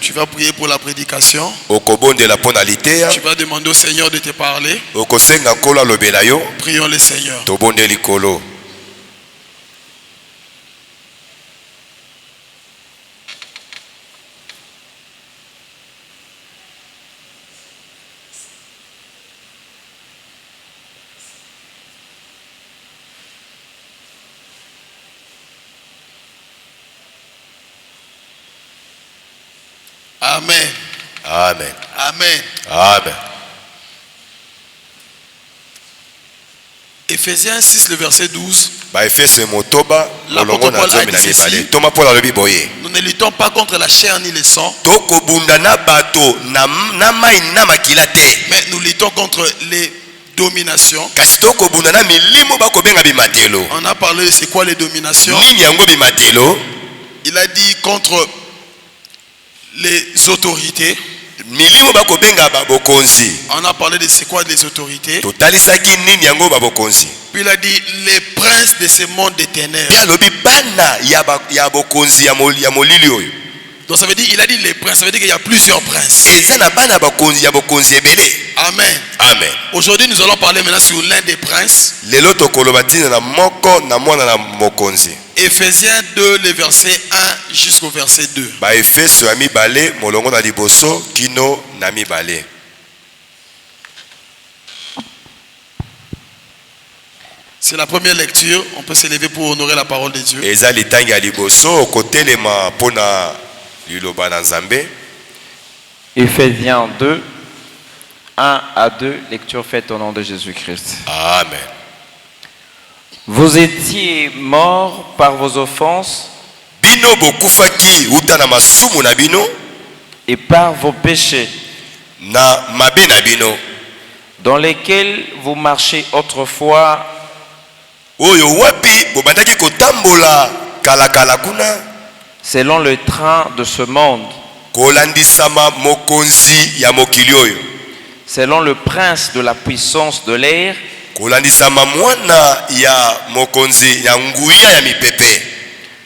Tu vas prier pour la prédication. Tu vas demander au Seigneur de te parler. Prions le Seigneur. Amen. Amen. Amen. Amen. Éphésiens 6, le verset 12. L'apôtre Paul a dit ceci. Nous ne luttons pas contre la chair ni le sang, mais nous luttons contre les dominations. On a parlé de c'est quoi les dominations. Il a dit contre les autorités. On a parlé de c'est quoi les autorités. Puis il a dit les princes de ce monde des ténèbres. Donc ça veut dire, il a dit les princes, ça veut dire qu'il y a plusieurs princes. Amen. Amen. Aujourd'hui nous allons parler maintenant sur l'un des princes. Éphésiens 2, le verset 1 jusqu'au verset 2. C'est la première lecture. On peut s'élever pour honorer la parole de Dieu. Éphésiens 2, 1 à 2, lecture faite au nom de Jésus-Christ. Amen. Vous étiez morts par vos offenses et par vos péchés, dans lesquels vous marchez autrefois selon le train de ce monde, selon le prince de la puissance de l'air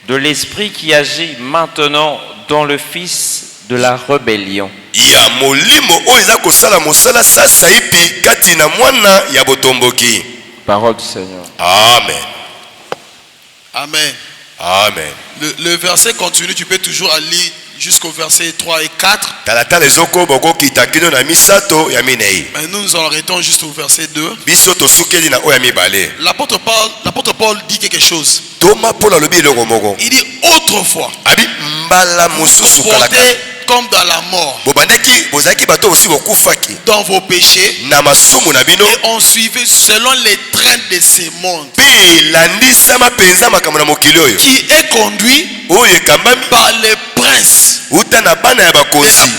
De l'esprit qui agit maintenant dans le fils de la rébellion. Parole du Seigneur. Amen. Amen. Amen. Le verset continue, tu peux toujours aller jusqu'au verset 3 et 4. Mais nous nous en arrêtons juste au verset 2. L'apôtre Paul dit quelque chose. Il dit autrefois, vous portez comme dans la mort dans vos péchés et on suivait selon les trains de ces mondes qui est conduit par les princes de la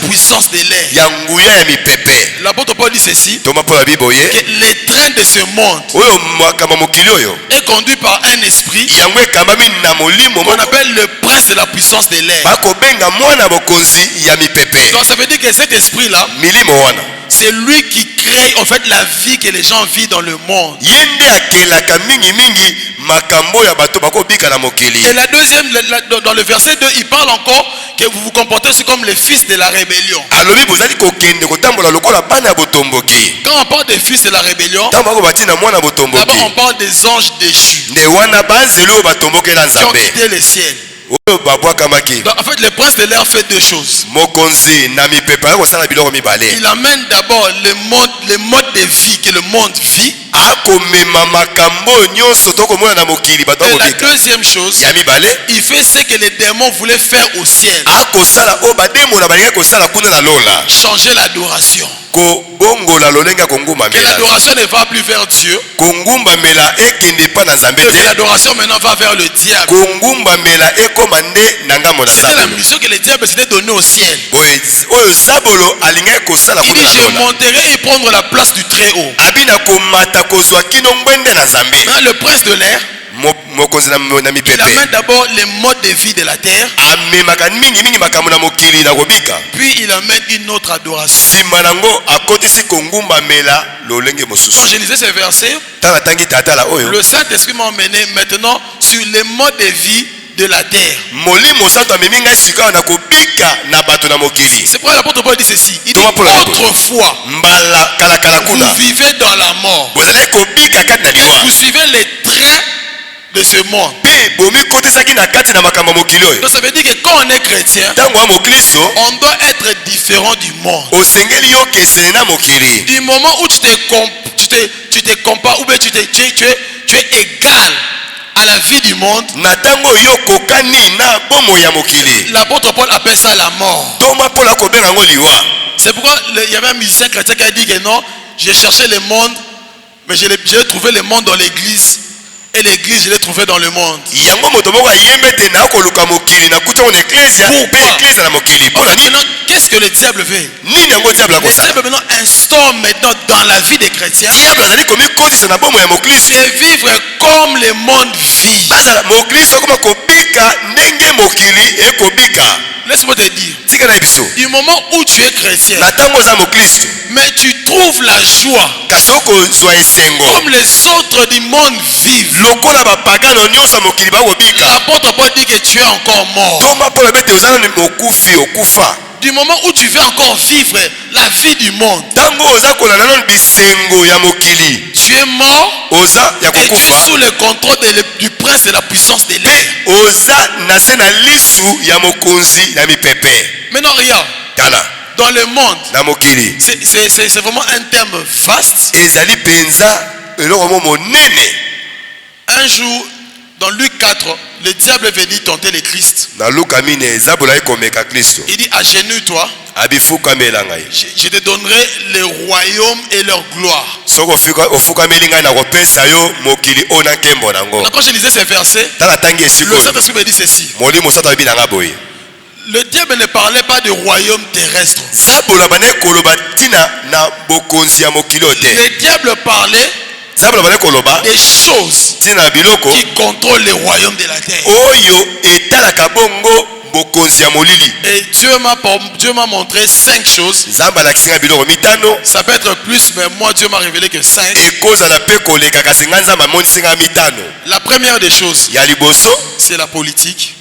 puissance de l'air. L'apôtre Paul dit ceci, que les trains de ce monde est conduit par un esprit qu'on appelle le prince de la puissance de l'air. Donc ça veut dire que cet esprit-là, c'est lui qui crée en fait la vie que les gens vivent dans le monde. Et la deuxième, dans le verset 2, il parle encore que vous vous comportez aussi comme les fils de la rébellion. Quand on parle des fils de la rébellion, d'abord on parle des anges déchus qui ont quitté le ciel. Donc, en fait, le prince de l'air fait deux choses. Il amène d'abord le mode de vie que le monde vit. Et la deuxième chose, il fait ce que les démons voulaient faire au ciel. Changer l'adoration. Que l'adoration ne va plus vers Dieu. Et l'adoration maintenant va vers le diable. C'était la mission que le diable s'était donnée au ciel. Il dit je monterai et prendre la place du très haut. Le prince de l'air, il amène d'abord les modes de vie de la terre. Puis il amène une autre adoration. Quand je lisais ces versets, le Saint-Esprit m'a emmené maintenant sur les modes de vie de la terre. C'est pourquoi l'apôtre Paul dit ceci. Il dit autrefois, vous vivez dans la mort. Vous suivez les trains de ce monde. Donc ça veut dire que quand on est chrétien, on doit être différent du monde. Du moment où tu te compares ou bien tu es égal à la vie du monde, l'apôtre Paul appelle ça la mort. C'est pourquoi il y avait un musicien chrétien qui a dit que non, j'ai cherché le monde, mais j'ai trouvé le monde dans l'église. Et l'église, je l'ai trouvé dans le monde. Qu'est-ce que le diable fait? Le diable maintenant instaure maintenant dans la vie des chrétiens de vivre comme le monde vit. Laisse-moi te dire, du moment où tu es chrétien, mais tu trouves la joie comme les autres du monde vivent, l'apôtre Paul dit que tu es encore mort. Du moment où tu veux encore vivre la vie du monde, tu es mort et tu es sous le contrôle du prince de la puissance de l'air. Maintenant regarde, dans le monde, c'est vraiment un terme vaste. Un jour, dans Luc 4, le diable veut dire tenter le Christ. Il dit agenouille-toi. Je te donnerai le royaume et leur gloire. Quand je lisais ces versets, le Saint-Esprit me dit ceci. Le diable ne parlait pas de royaume terrestre. Le diable parlait des choses qui contrôlent le royaume de la terre. Et Dieu m'a montré 5 choses. Ça peut être plus, mais moi Dieu m'a révélé que 5. La première des choses, c'est la politique.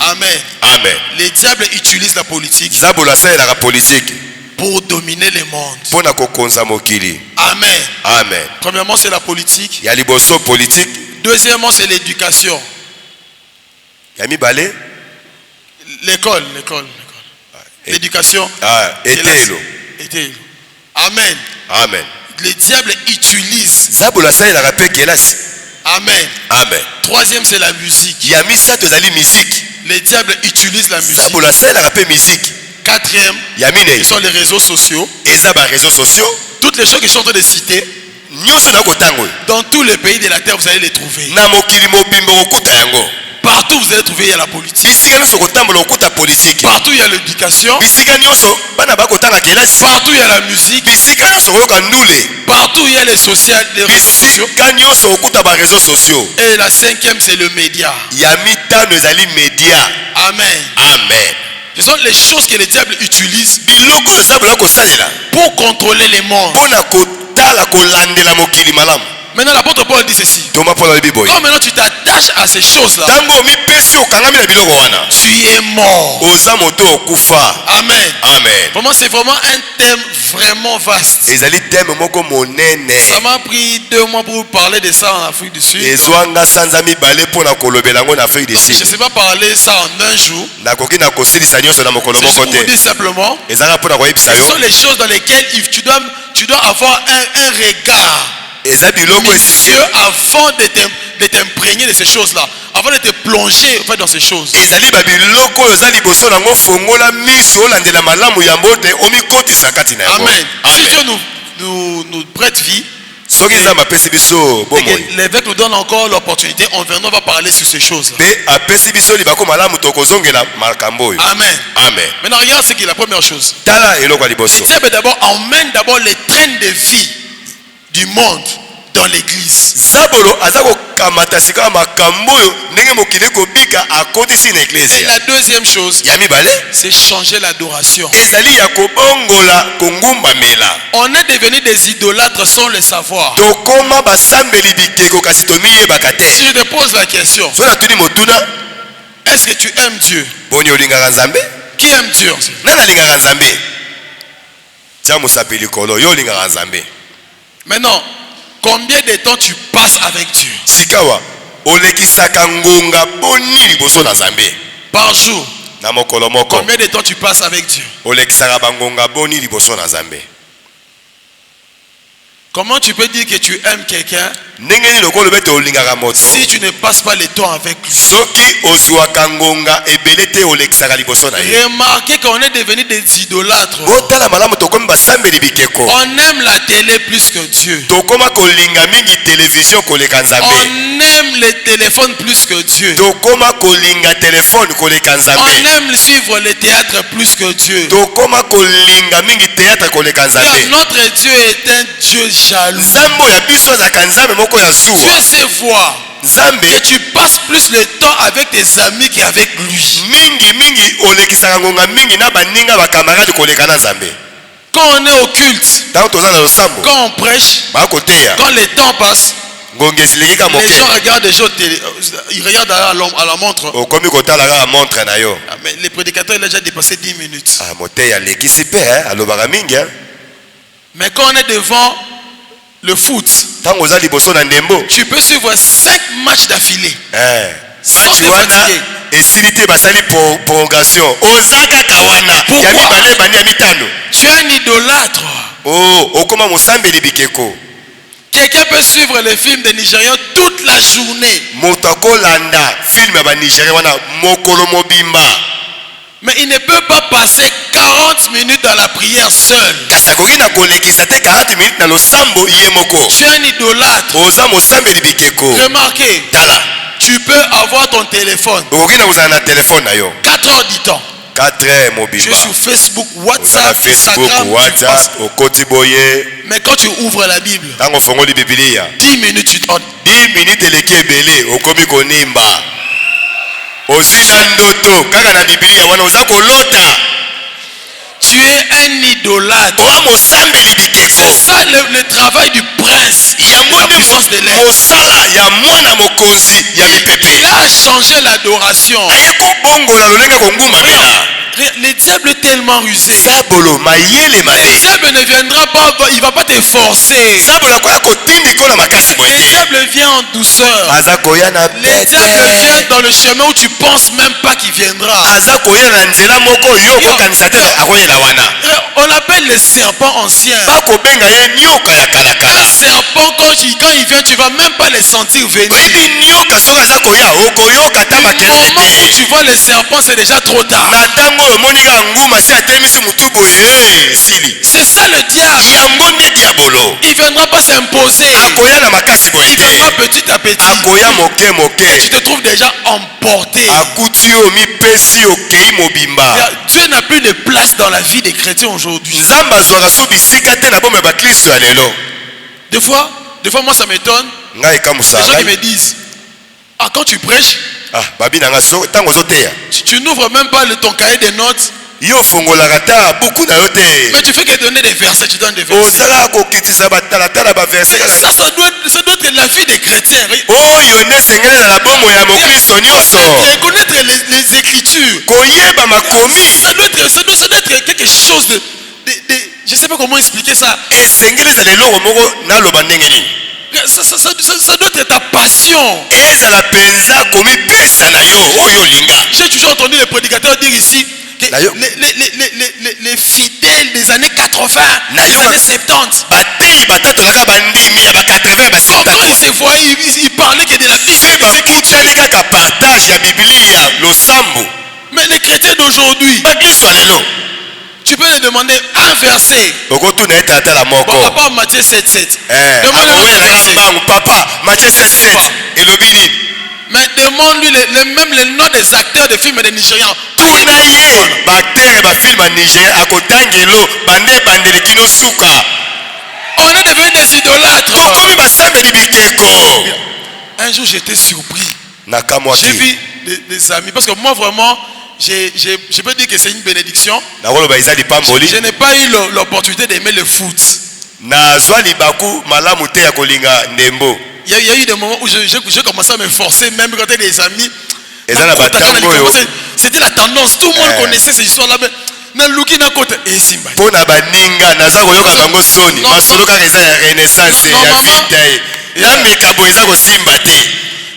Amen. Amen. Les diables utilisent la politique pour dominer le monde. Amen. Amen. Premièrement, c'est la politique. Politique. Deuxièmement, c'est l'éducation. L'école. L'éducation. Amen. Amen. Les diables utilisent. Amen. Amen. Troisième, c'est la musique. Les diables utilisent la musique. Quatrième, ce sont les réseaux sociaux. Toutes les choses que je suis en train de citer, dans tous les pays de la terre, vous allez les trouver. Partout vous allez trouver, il y a la politique. Partout il y a l'éducation. Partout il y a la musique. Partout il y a les réseaux sociaux. Et la cinquième, c'est le média. Amen. Amen. Ce sont les choses que les diables utilisent pour contrôler les mondes. Maintenant l'apôtre Paul dit ceci. Quand maintenant tu t'attaches à ces choses-là, tu es mort. Amen. Amen. Vraiment, c'est vraiment un thème vraiment vaste. Ça m'a pris 2 mois pour vous parler de ça en Afrique du Sud. Je ne sais pas parler ça en un jour. C'est juste pour vous dire simplement, ce sont les choses dans lesquelles tu dois avoir un regard minutieux avant de t'imprégner de ces choses-là, avant de te plonger en fait, dans ces choses. Amen. Si Dieu nous prête vie, l'évêque nous donne encore l'opportunité, on va parler sur ces choses. Amen. Amen. Maintenant regarde ce qui est la première chose. Les diables d'abord emmènent d'abord les trains de vie du monde dans l'église. Et la deuxième chose, c'est changer l'adoration. On est devenu des idolâtres sans le savoir. Si je te pose la question, est-ce que tu aimes Dieu? Qui aime Dieu? Maintenant, combien de temps tu passes avec Dieu? Par jour. Combien de temps tu passes avec Dieu? Comment tu peux dire que tu aimes quelqu'un si tu ne passes pas le temps avec lui? Remarquez qu'on est devenu des idolâtres. On aime la télé plus que Dieu. On aime les téléphones plus que Dieu. On aime suivre le théâtre plus que Dieu. Notre Dieu est un Dieu jaloux. Dieu sait voir que tu passes plus le temps avec tes amis qu'avec lui. Quand on est au culte, quand on prêche, quand le temps passe, les gens regardent des gens, ils regardent à la montre. Mais le prédicateur il a déjà dépassé 10 minutes. Mais quand on est devant le foot, tu peux suivre 5 matchs d'affilée. Sans te fatiguer. Pourquoi? Tu es un idolâtre. Quelqu'un peut suivre les films des Nigériens toute la journée. Mais il ne peut pas passer 40 minutes dans la prière seul. Tu es un idolâtre. Remarquez, tu peux avoir ton téléphone 4 heures du temps. Tu es sur Facebook, WhatsApp, Instagram, mais quand tu ouvres la Bible, 10 minutes tu donnes. 10 minutes Tu es un idolâtre. C'est ça le travail du prince. La puissance de l'air. Il a changé l'adoration. Le diable est tellement rusé. Le diable ne viendra pas, il ne va pas te forcer. Le diable vient en douceur. Le diable vient dans le chemin où tu ne penses même pas qu'il viendra. On l'appelle le serpent ancien. Un serpent, quand il vient, tu ne vas même pas le sentir venir. Au moment où tu vois le serpent, c'est déjà trop tard. C'est ça le diable. Il ne viendra pas s'imposer. Il viendra petit à petit. Et tu te trouves déjà emporté. Dieu n'a plus de place dans la vie des chrétiens aujourd'hui. Des fois, moi ça m'étonne. Les gens qui me disent, ah, quand tu prêches, tu n'ouvres même pas ton cahier de notes. Mais tu fais que donner des versets, tu donnes des versets. Ça doit être la vie des chrétiens. Connaître les Écritures. Ça doit être quelque chose de je ne sais pas comment expliquer ça. Ça doit être ta passion. J'ai toujours entendu les prédicateurs dire ici que les fidèles des années 80, des années 70, quand ils se voyaient, ils parlaient que de la vie. Mais les chrétiens d'aujourd'hui, tu peux lui demander un verset. Papa, Matthieu 7:7. Papa, Matthieu 7:7. Mais demande-lui même les noms des acteurs de films des Nigérians. On est devenus des idolâtres. Un jour j'étais surpris. J'ai vu des amis. Parce que moi vraiment, je peux dire que c'est une bénédiction. Je n'ai pas eu l'opportunité d'aimer le foot. Il y a eu des moments où j'ai commencé à me forcer, même quand j'étais des amis. C'était la tendance, tout le monde connaissait ces histoires-là. Mais Lukina côté et Simba.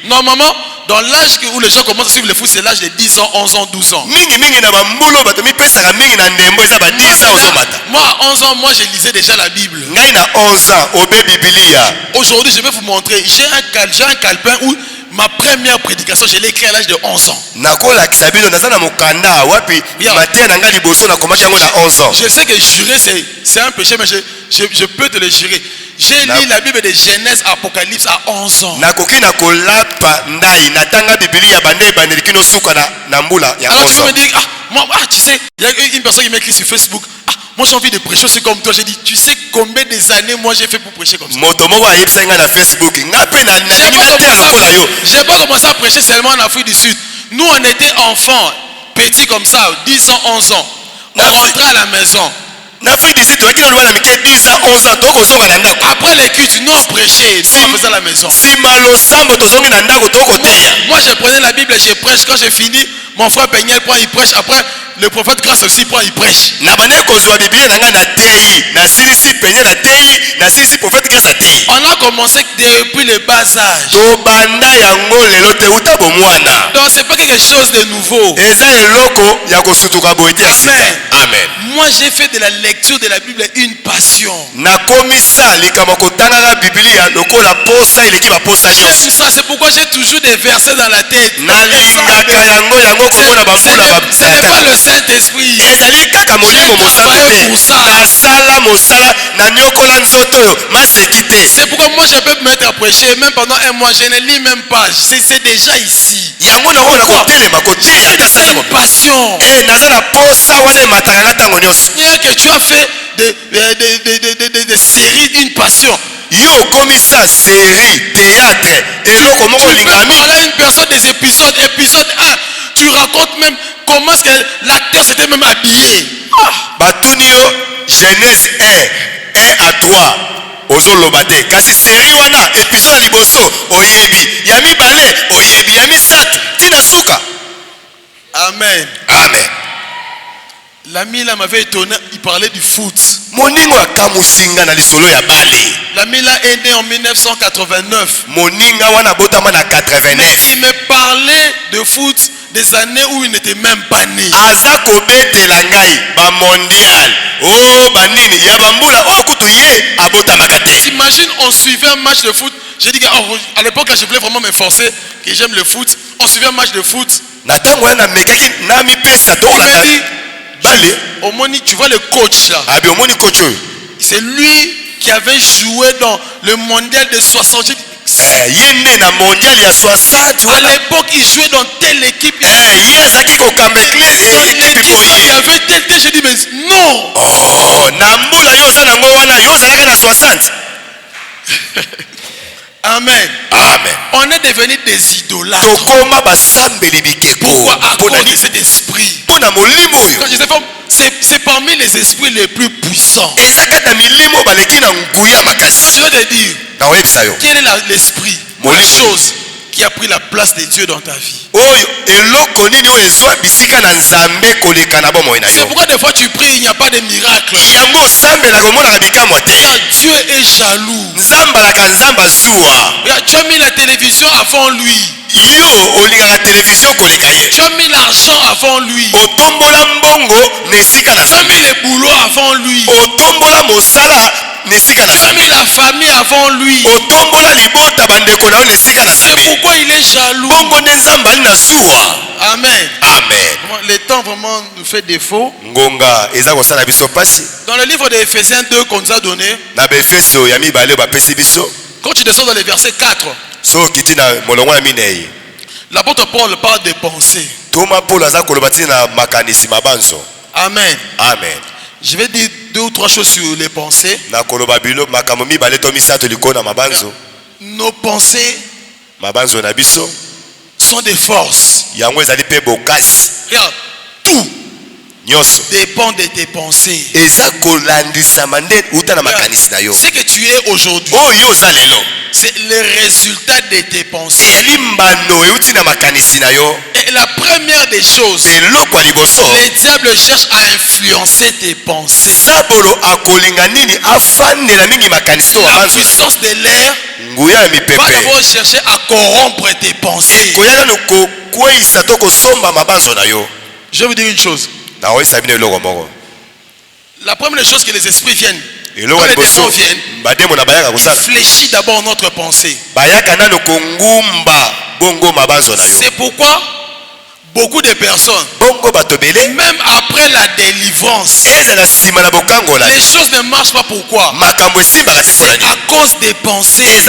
Normalement, dans l'âge où les gens commencent à suivre le foot, c'est l'âge de 10 ans, 11 ans, 12 ans. Moi, à 11 ans, moi, je lisais déjà la Bible. Aujourd'hui, je vais vous montrer. J'ai un calepin où ma première prédication, je l'ai écrit à l'âge de 11 ans. Je sais que jurer, c'est un péché, mais je peux te le jurer. J'ai lu la Bible de Genèse, Apocalypse à 11 ans. Alors tu peux me dire, tu sais, il y a une personne qui m'a écrit sur Facebook, moi j'ai envie de prêcher aussi comme toi. J'ai dit, tu sais combien des années moi j'ai fait pour prêcher comme ça? J'ai pas commencé à prêcher seulement en Afrique du Sud. Nous on était enfants, petits comme ça, 10 ans, 11 ans. On rentrait à la maison. Après les cultes, nous on prêchait, nous on faisait à la maison. Moi je prenais la Bible et je prêche. Quand j'ai fini, mon frère Peignel prend, il prêche. Après, le prophète Grâce aussi prend, il prêche. On a commencé depuis le bas âge. Donc c'est pas quelque chose de nouveau. Amen. Amen. Moi j'ai fait de la lecture de la Bible une passion. J'aime ça, c'est pourquoi j'ai toujours des versets dans la tête. Ce n'est pas le Saint-Esprit. J'ai travaillé pour ça. C'est pourquoi moi je peux me mettre à prêcher même pendant un mois, je ne lis même pas. C'est déjà ici. J'ai une passion. Bien que tu as fait des séries, une passion. Tu peux parler à une personne des épisodes 1. Tu racontes même comment est-ce que l'acteur s'était même habillé. Batunio, Genèse 1 à 3. Ozolobate. Kasi série wana, épisode à liboso, oyebi. Yami balé, oyebi. Yami satu, tina suka. Amen. Amen. L'ami là m'avait étonné, il parlait du foot. Moningo akamusinga na lisolo ya bale. L'ami là est né en 1989. Moninga wana botama na 89. Mais il me parlait de foot des années où il n'était même pas né. Azako betela ngai ba mondial. Oh banini ya bambula oh kutuye abotama kate. T'imagines, on suivait un match de foot. J'ai dit à l'époque je voulais vraiment m'efforcer que j'aime le foot. On suivait un match de foot. Natango wana mekaki nami pesa dola. Balé. Au moins tu vois le coach là. Abi omoni coach. C'est lui qui avait joué dans le mondial de 60. Yende na mondial ya 60. À l'époque il jouait dans telle équipe. Yezaki ko kambe équipe il y avait tel. J'ai dit mais non. Oh, nambula yo za nango wana yo zalaka na 60. Amen. Amen. On est devenu des idolâtres. Pourquoi? À cause de cet esprit. C'est parmi les esprits les plus puissants. Je veux te dire, quel est l'esprit, la chose qui a pris la place de Dieu dans ta vie? C'est pourquoi des fois tu pries, il n'y a pas de miracle. Dieu est jaloux. Tu as mis la télévision avant lui. Tu as mis l'argent avant lui. Tu as mis le boulot avant lui. Tu as mis la famille avant lui. C'est pourquoi il est jaloux. Amen. Amen. Le temps vraiment nous fait défaut. Dans le livre d'Éphésiens 2 qu'on nous a donné, quand tu descends dans le verset 4, l'apôtre Paul parle des pensées. Amen. Amen. Je vais dire 2 ou 3 choses sur les pensées. Nos pensées sont des forces. Regarde, tout dépend de tes pensées. Ce que tu es aujourd'hui, c'est le résultat de tes pensées. Et la première des choses, le diable cherche à influencer tes pensées. La puissance de l'air va d'abord chercher à corrompre tes pensées. Je vais vous dire une chose. La première chose que les esprits viennent, quand les démons viennent, ils fléchissent d'abord notre pensée. C'est pourquoi beaucoup de personnes, même après la délivrance, les choses ne marchent pas. Pourquoi? C'est à cause des pensées.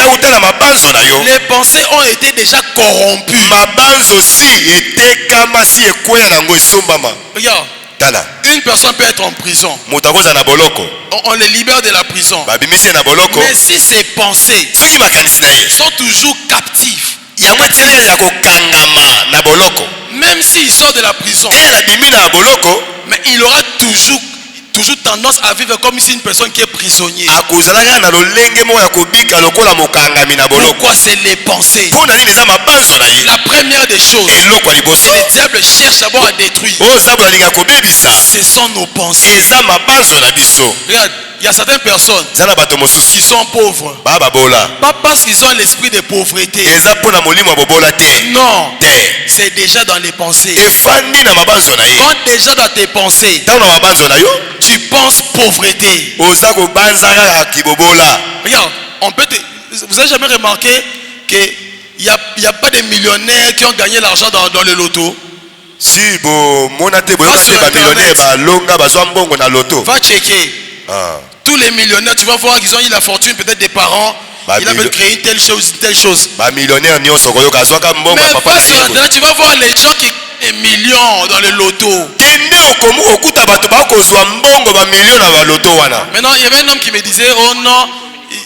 Les pensées ont été déjà corrompues. Regarde, une personne peut être en prison. On les libère de la prison. Mais si ses pensées sont toujours captives, même s'il sort de la prison, mais il aura toujours tendance à vivre comme si une personne qui est prisonnier. Pourquoi? C'est les pensées. La première des choses, le diable cherche d'abord à détruire. Ce sont nos pensées. Regarde, il y a certaines personnes qui sont pauvres. Pas parce qu'ils ont l'esprit de pauvreté. Non, c'est déjà dans les pensées. Quand déjà dans tes pensées, tu penses pauvreté. Regarde, vous avez jamais remarqué qu'il n'y a pas de millionnaires qui ont gagné l'argent dans le loto? Va checker. Tous les millionnaires, tu vas voir qu'ils ont eu la fortune peut-être des parents. Il a même créé telle chose, telle chose. Mais pas sur Internet, tu vas voir les gens qui ont des millions dans le loto. Maintenant, il y avait un homme qui me disait, oh non,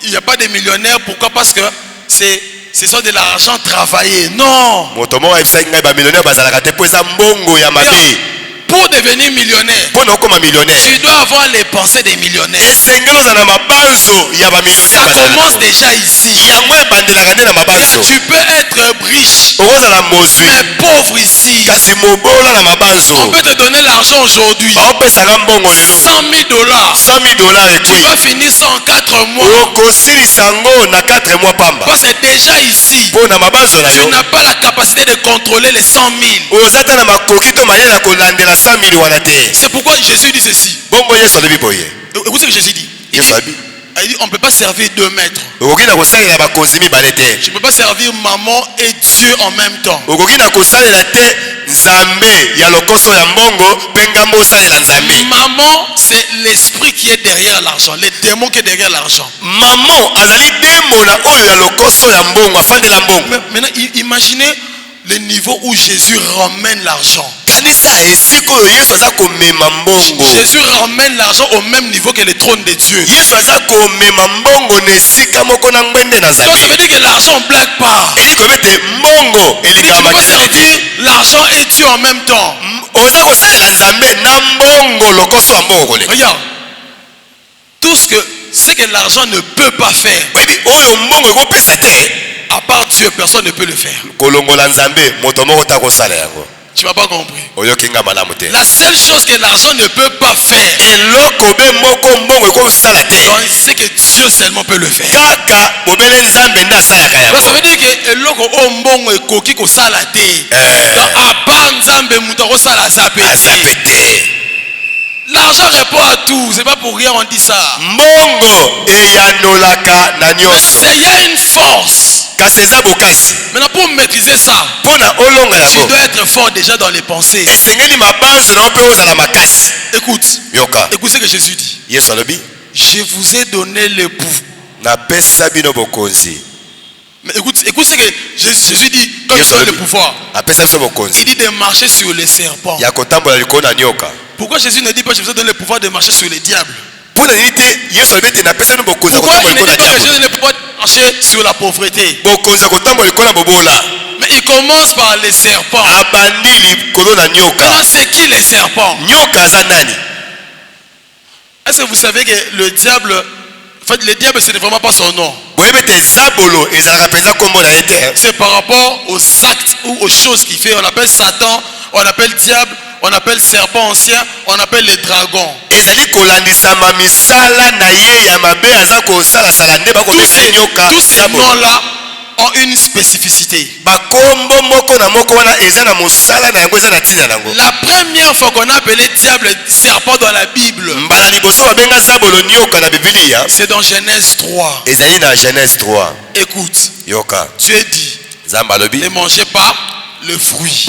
il n'y a pas de millionnaires. Pourquoi? Parce que c'est ce sont de l'argent travaillé. Non. Pour devenir millionnaire, tu dois avoir les pensées des millionnaires. Ça commence déjà ici. Tu peux être riche, mais pauvre ici. On peut te donner l'argent aujourd'hui, $100 000. Tu vas finir ça en 4 mois. Parce que déjà ici, tu n'as pas la capacité de contrôler les 100 000. C'est pourquoi Jésus dit ceci. Écoutez ce que Jésus dit. Il dit on ne peut pas servir 2 maîtres. Je ne peux pas servir maman et Dieu en même temps. Maman, c'est l'esprit qui est derrière l'argent, les démons qui est derrière l'argent. Maintenant, imaginez le niveau où Jésus ramène l'argent. Jésus ramène l'argent au même niveau que le trône de Dieu. Donc ça veut dire que l'argent ne blague pas. Tu peux servir l'argent et Dieu en même temps. Regarde. Tout ce que l'argent ne peut pas faire, à part Dieu, personne ne peut le faire. Tu n'as pas compris. La seule chose que l'argent ne peut pas faire, c'est que Dieu seulement peut le faire. Donc ça veut dire que à part Nzambe muto sala zapete. L'argent répond à tout, c'est pas pour rien on dit ça. Mais il y a une force. Maintenant pour maîtriser ça, tu dois être fort déjà dans les pensées. Écoute ce que Jésus dit. Je vous ai donné le pouvoir. Mais écoute ce que Jésus dit quand il donne le pouvoir. Il dit de marcher sur les serpents. Pourquoi Jésus ne dit pas je vous ai donné le pouvoir de marcher sur les diables? Pourquoi il ne dit pas que Jésus donne le pouvoir de marcher sur la pauvreté? Mais il commence par les serpents. Alors c'est qui les serpents? Est-ce que vous savez que le diable, en fait le diable ce n'est vraiment pas son nom. C'est par rapport aux actes ou aux choses qu'il fait. On appelle Satan, on appelle diable, on appelle serpent ancien, on appelle les dragons. Tous ces noms-là ont une spécificité. La première fois qu'on a appelé diable serpent dans la Bible, c'est dans Genèse 3. Écoute, Dieu dit ne mangez pas le fruit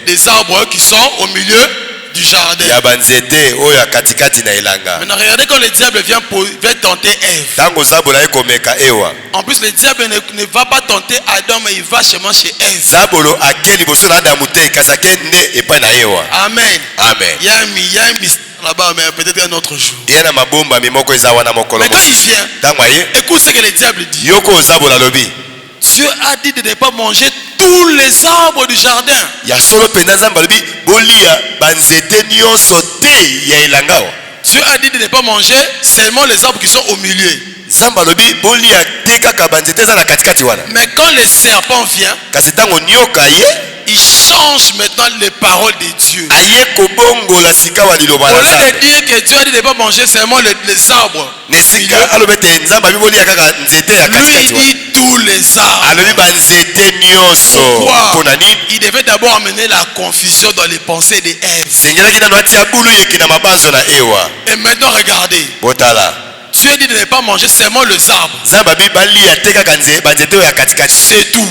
des arbres qui sont au milieu du jardin. Maintenant regardez quand le diable vient tenter Ève. En plus le diable ne va pas tenter Adam, mais il va chez Ève. Amen. Il y a un mystère là-bas, mais peut-être un autre jour. Mais quand il vient, écoute ce que le diable dit. Dieu a dit de ne pas manger tous les arbres du jardin. Dieu a dit de ne pas manger seulement les arbres qui sont au milieu. Mais quand le serpent vient, il change maintenant les paroles de Dieu. Au lieu de dire que Dieu a dit de ne pas manger seulement les arbres, lui il dit tous les arbres. Pourquoi? Il devait d'abord amener la confusion dans les pensées d'Ève. Et maintenant regardez, Dieu dit de ne pas manger seulement les arbres. C'est tout.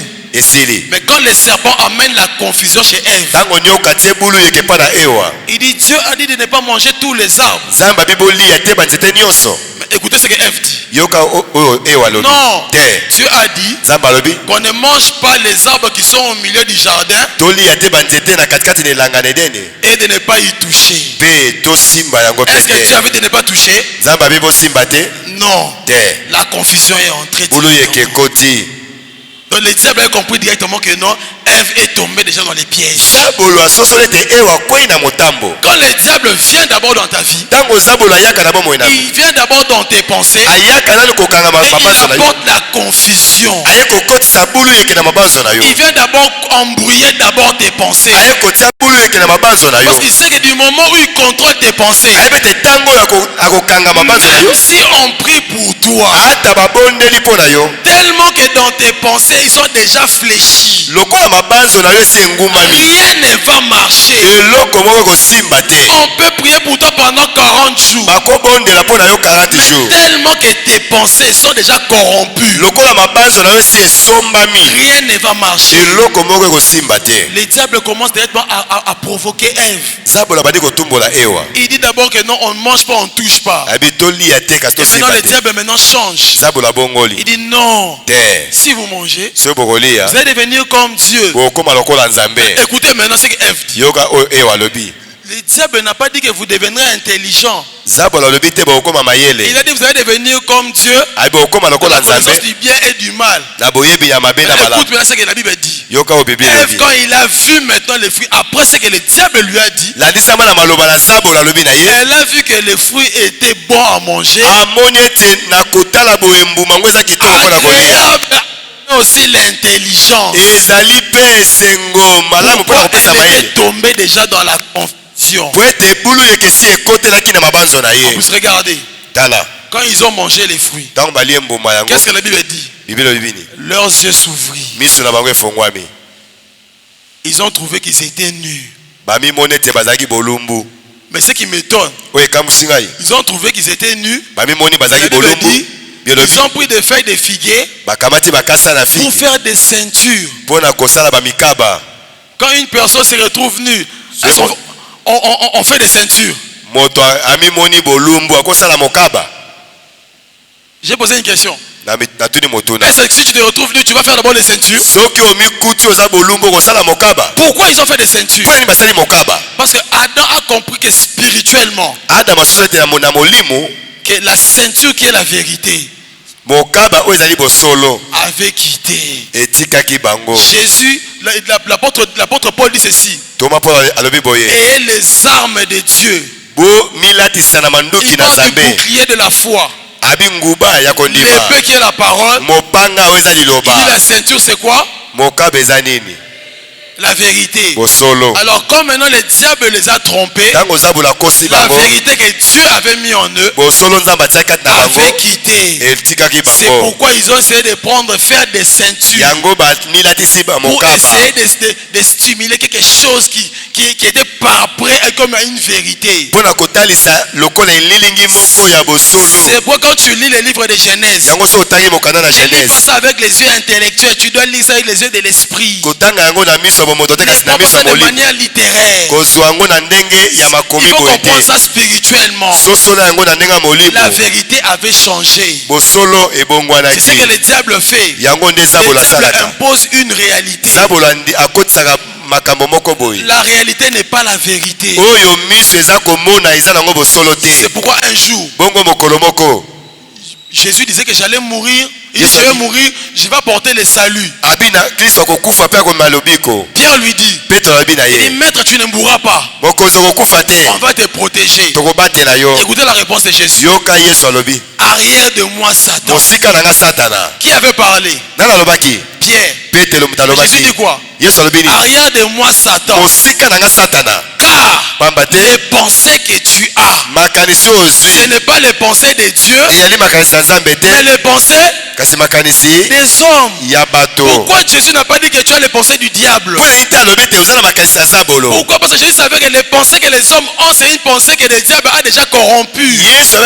Mais quand le serpent amène la confusion chez Ève, il dit Dieu a dit de ne pas manger tous les arbres. Mais écoutez ce que Ève dit. Non, Dieu a dit qu'on ne mange pas les arbres qui sont au milieu du jardin et de ne pas y toucher. Est-ce que Dieu a dit de ne pas toucher? Non. La confusion est entrée. Donc le diable a compris directement que non, Ève est tombée déjà dans les pièges. Quand le diable vient d'abord dans ta vie, il vient d'abord dans tes pensées et il apporte la confusion. Il vient d'abord embrouiller d'abord tes pensées. Parce qu'il sait que du moment où il contrôle tes pensées, même si on prie pour toi, tellement que dans tes pensées ils sont déjà fléchis, rien ne va marcher. On peut prier pour toi pendant 40 jours, tellement que tes pensées sont déjà corrompues, rien ne va marcher. Le diable commence directement à provoquer Ève. Il dit d'abord que non, on ne mange pas, on ne touche pas. Et maintenant le diable maintenant change. Il dit non, si vous mangez, vous allez devenir comme Dieu. Écoutez maintenant ce que Ève dit. Le diable n'a pas dit que vous deviendrez intelligent. Il a dit vous allez devenir comme Dieu, la connaissance du bien et du mal. Écoute maintenant ce que la Bible dit. Ève, quand il a vu maintenant les fruits, après ce que le diable lui a dit, elle a vu que les fruits étaient bons à manger, agréables, aussi l'intelligence. Pourquoi elle est tombée déjà dans la confusion? Regardez, quand ils ont mangé les fruits, qu'est-ce que la Bible dit? Leurs yeux s'ouvrirent. Ils ont trouvé qu'ils étaient nus. Mais ce qui m'étonne, ils ont trouvé qu'ils étaient nus. Ils ont pris des feuilles de figuier pour faire des ceintures. Quand une personne se retrouve nue, on fait des ceintures. J'ai posé une question. Est-ce que si tu te retrouves nu, tu vas faire d'abord des ceintures? Pourquoi ils ont fait des ceintures? Parce que Adam a compris que spirituellement, que la ceinture qui est la vérité avait quitté. Jésus, l'apôtre Paul dit ceci: et les armes de Dieu, il parle du bouclier de la foi, l'épée qui est la parole. Il dit la ceinture c'est quoi? La vérité. Alors comme maintenant le diable les a trompés, la vérité que Dieu avait mis en eux avait quitté. C'est pourquoi ils ont essayé de faire des ceintures pour essayer de stimuler quelque chose qui était par près comme une vérité. C'est pourquoi quand tu lis le livre de Genèse, tu lis pas ça avec les yeux intellectuels, tu dois lire ça avec les yeux de l'esprit. Pas ça de manière littéraire. Il faut comprendre ça spirituellement. La vérité avait changé. C'est ce que le diable fait. Le diable impose une réalité. La réalité n'est pas la vérité. C'est pourquoi un jour Jésus disait que j'allais mourir. Il dit, je vais mourir, je vais apporter le salut. Pierre lui dit, il dit, maître, tu ne mourras pas. On va te protéger. Écoutez la réponse de Jésus. Arrière de moi, Satan. Qui avait parlé? Pierre. Jésus dit quoi? Arrière de moi, Satan. Car les pensées que tu as, ce n'est pas les pensées de Dieu, mais les pensées des hommes. Pourquoi Jésus n'a pas dit que tu as les pensées du diable? Pourquoi? Parce que Jésus savait que les pensées que les hommes ont, c'est une pensée que le diable a déjà corrompue. Jésus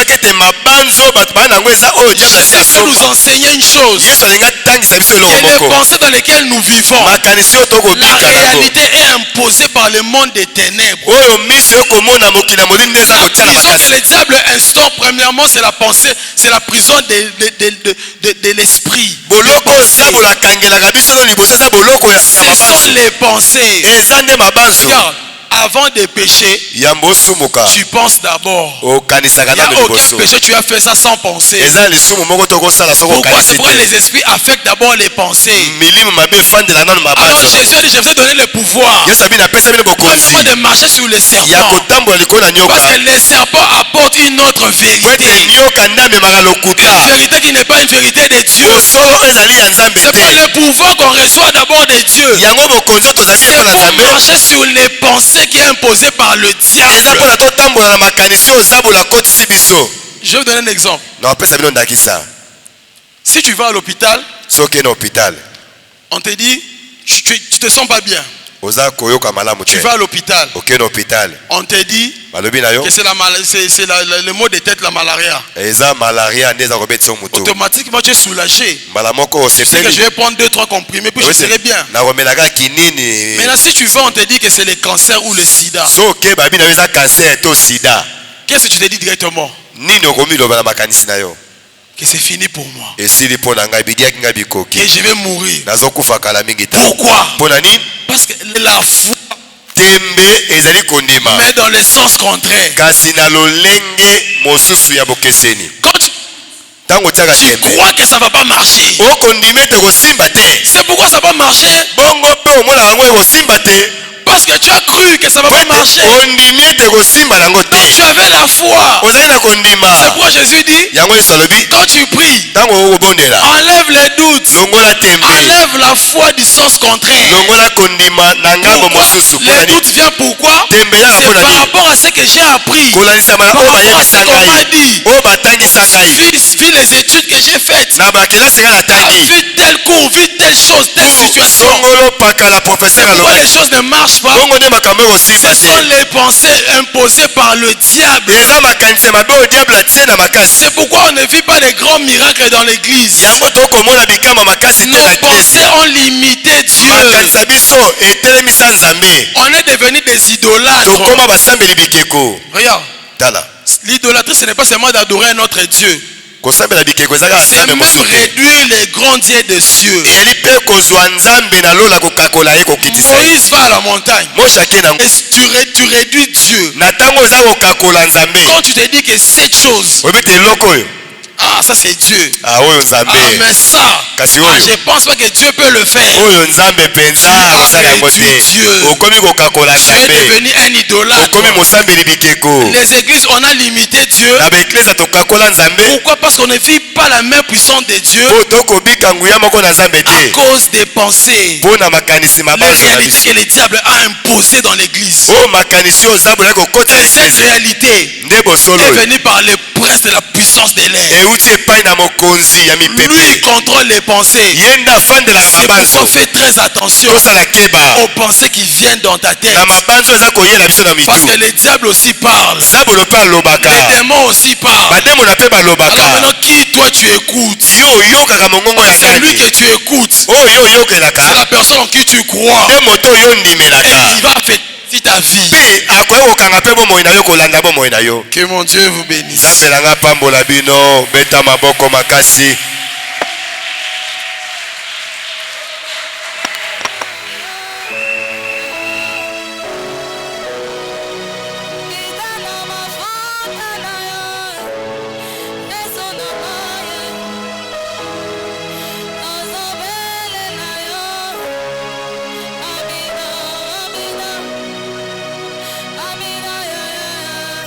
veut nous enseigner une chose. Et les pensées dans lesquelles nous vivons, la réalité est imposée par le monde des ténèbres. La prison que le diable instaure, premièrement, c'est la pensée, c'est la prison de l'esprit. Ce sont les pensées. Regarde, Avant de pécher, tu penses d'abord. Il n'y a aucun péché, tu as fait ça sans penser. Pourquoi c'est pourquoi les esprits affectent d'abord les pensées? Alors Jésus a dit, je vous ai donné le pouvoir. Pas de marcher sur les serpents. Parce que les serpents apportent une autre vérité. Une vérité qui n'est pas une vérité de Dieu. C'est pas le pouvoir qu'on reçoit d'abord de Dieu. C'est pour marcher sur les pensées qui est imposé par le diable. Je vais vous donner un exemple. Si tu vas à l'hôpital, on te dit, tu te sens pas bien. Tu vas à l'hôpital. On te dit que c'est le mot de tête, la malaria. Automatiquement tu es soulagé. Tu sais que je vais prendre 2-3 comprimés puis je serai bien. Maintenant si tu vas, on te dit que c'est le cancer ou le sida. Qu'est-ce que tu te dis directement? Que c'est fini pour moi. Et je vais mourir. Pourquoi? Parce que la foi mais dans le sens contraire. Quand tu crois que ça ne va pas marcher, c'est pourquoi ça va marcher. Parce que tu as cru que ça ne va pas marcher. Donc tu avais la foi. C'est pourquoi Jésus dit, quand tu pries, enlève les doutes, enlève la foi du sens contraire. Pourquoi? Les doutes viennent pourquoi? C'est par rapport à ce que j'ai appris, par rapport à ce qu'on m'a dit, vu les études que j'ai faites, vu tel cours, vu telle chose, telle situation. C'est pourquoi les choses ne marchent pas. Ce sont les pensées imposées par le diable. C'est pourquoi on ne vit pas de grands miracles dans l'église. Nos pensées ont limité Dieu. On est devenu des idolâtres. Regarde, l'idolâtrie ce n'est pas seulement d'adorer un autre Dieu. C'est même réduire les grands dieux des cieux. Moïse va à la montagne. Et tu réduis Dieu. Quand tu te dis que cette chose, ah ça c'est Dieu. Ah mais ça, je pense pas que Dieu peut le faire. Tu as réduit Dieu. Tu es devenu un idolâtre. Les églises on a limité Dieu. Pourquoi? Parce qu'on ne vit pas la main puissante de Dieu à cause des pensées, les réalités que le diable a imposées dans l'église. Et cette réalité est venue par le prince de la puissance de l'air. Lui contrôle les pensées. C'est pourquoi fais très attention aux pensées qui viennent dans ta tête. Parce que le diable aussi parle. Les démons aussi parlent. Alors maintenant qui toi tu écoutes? C'est lui que tu écoutes. C'est la personne en qui tu crois. Et il va faire ta vie. Que mon Dieu vous bénisse.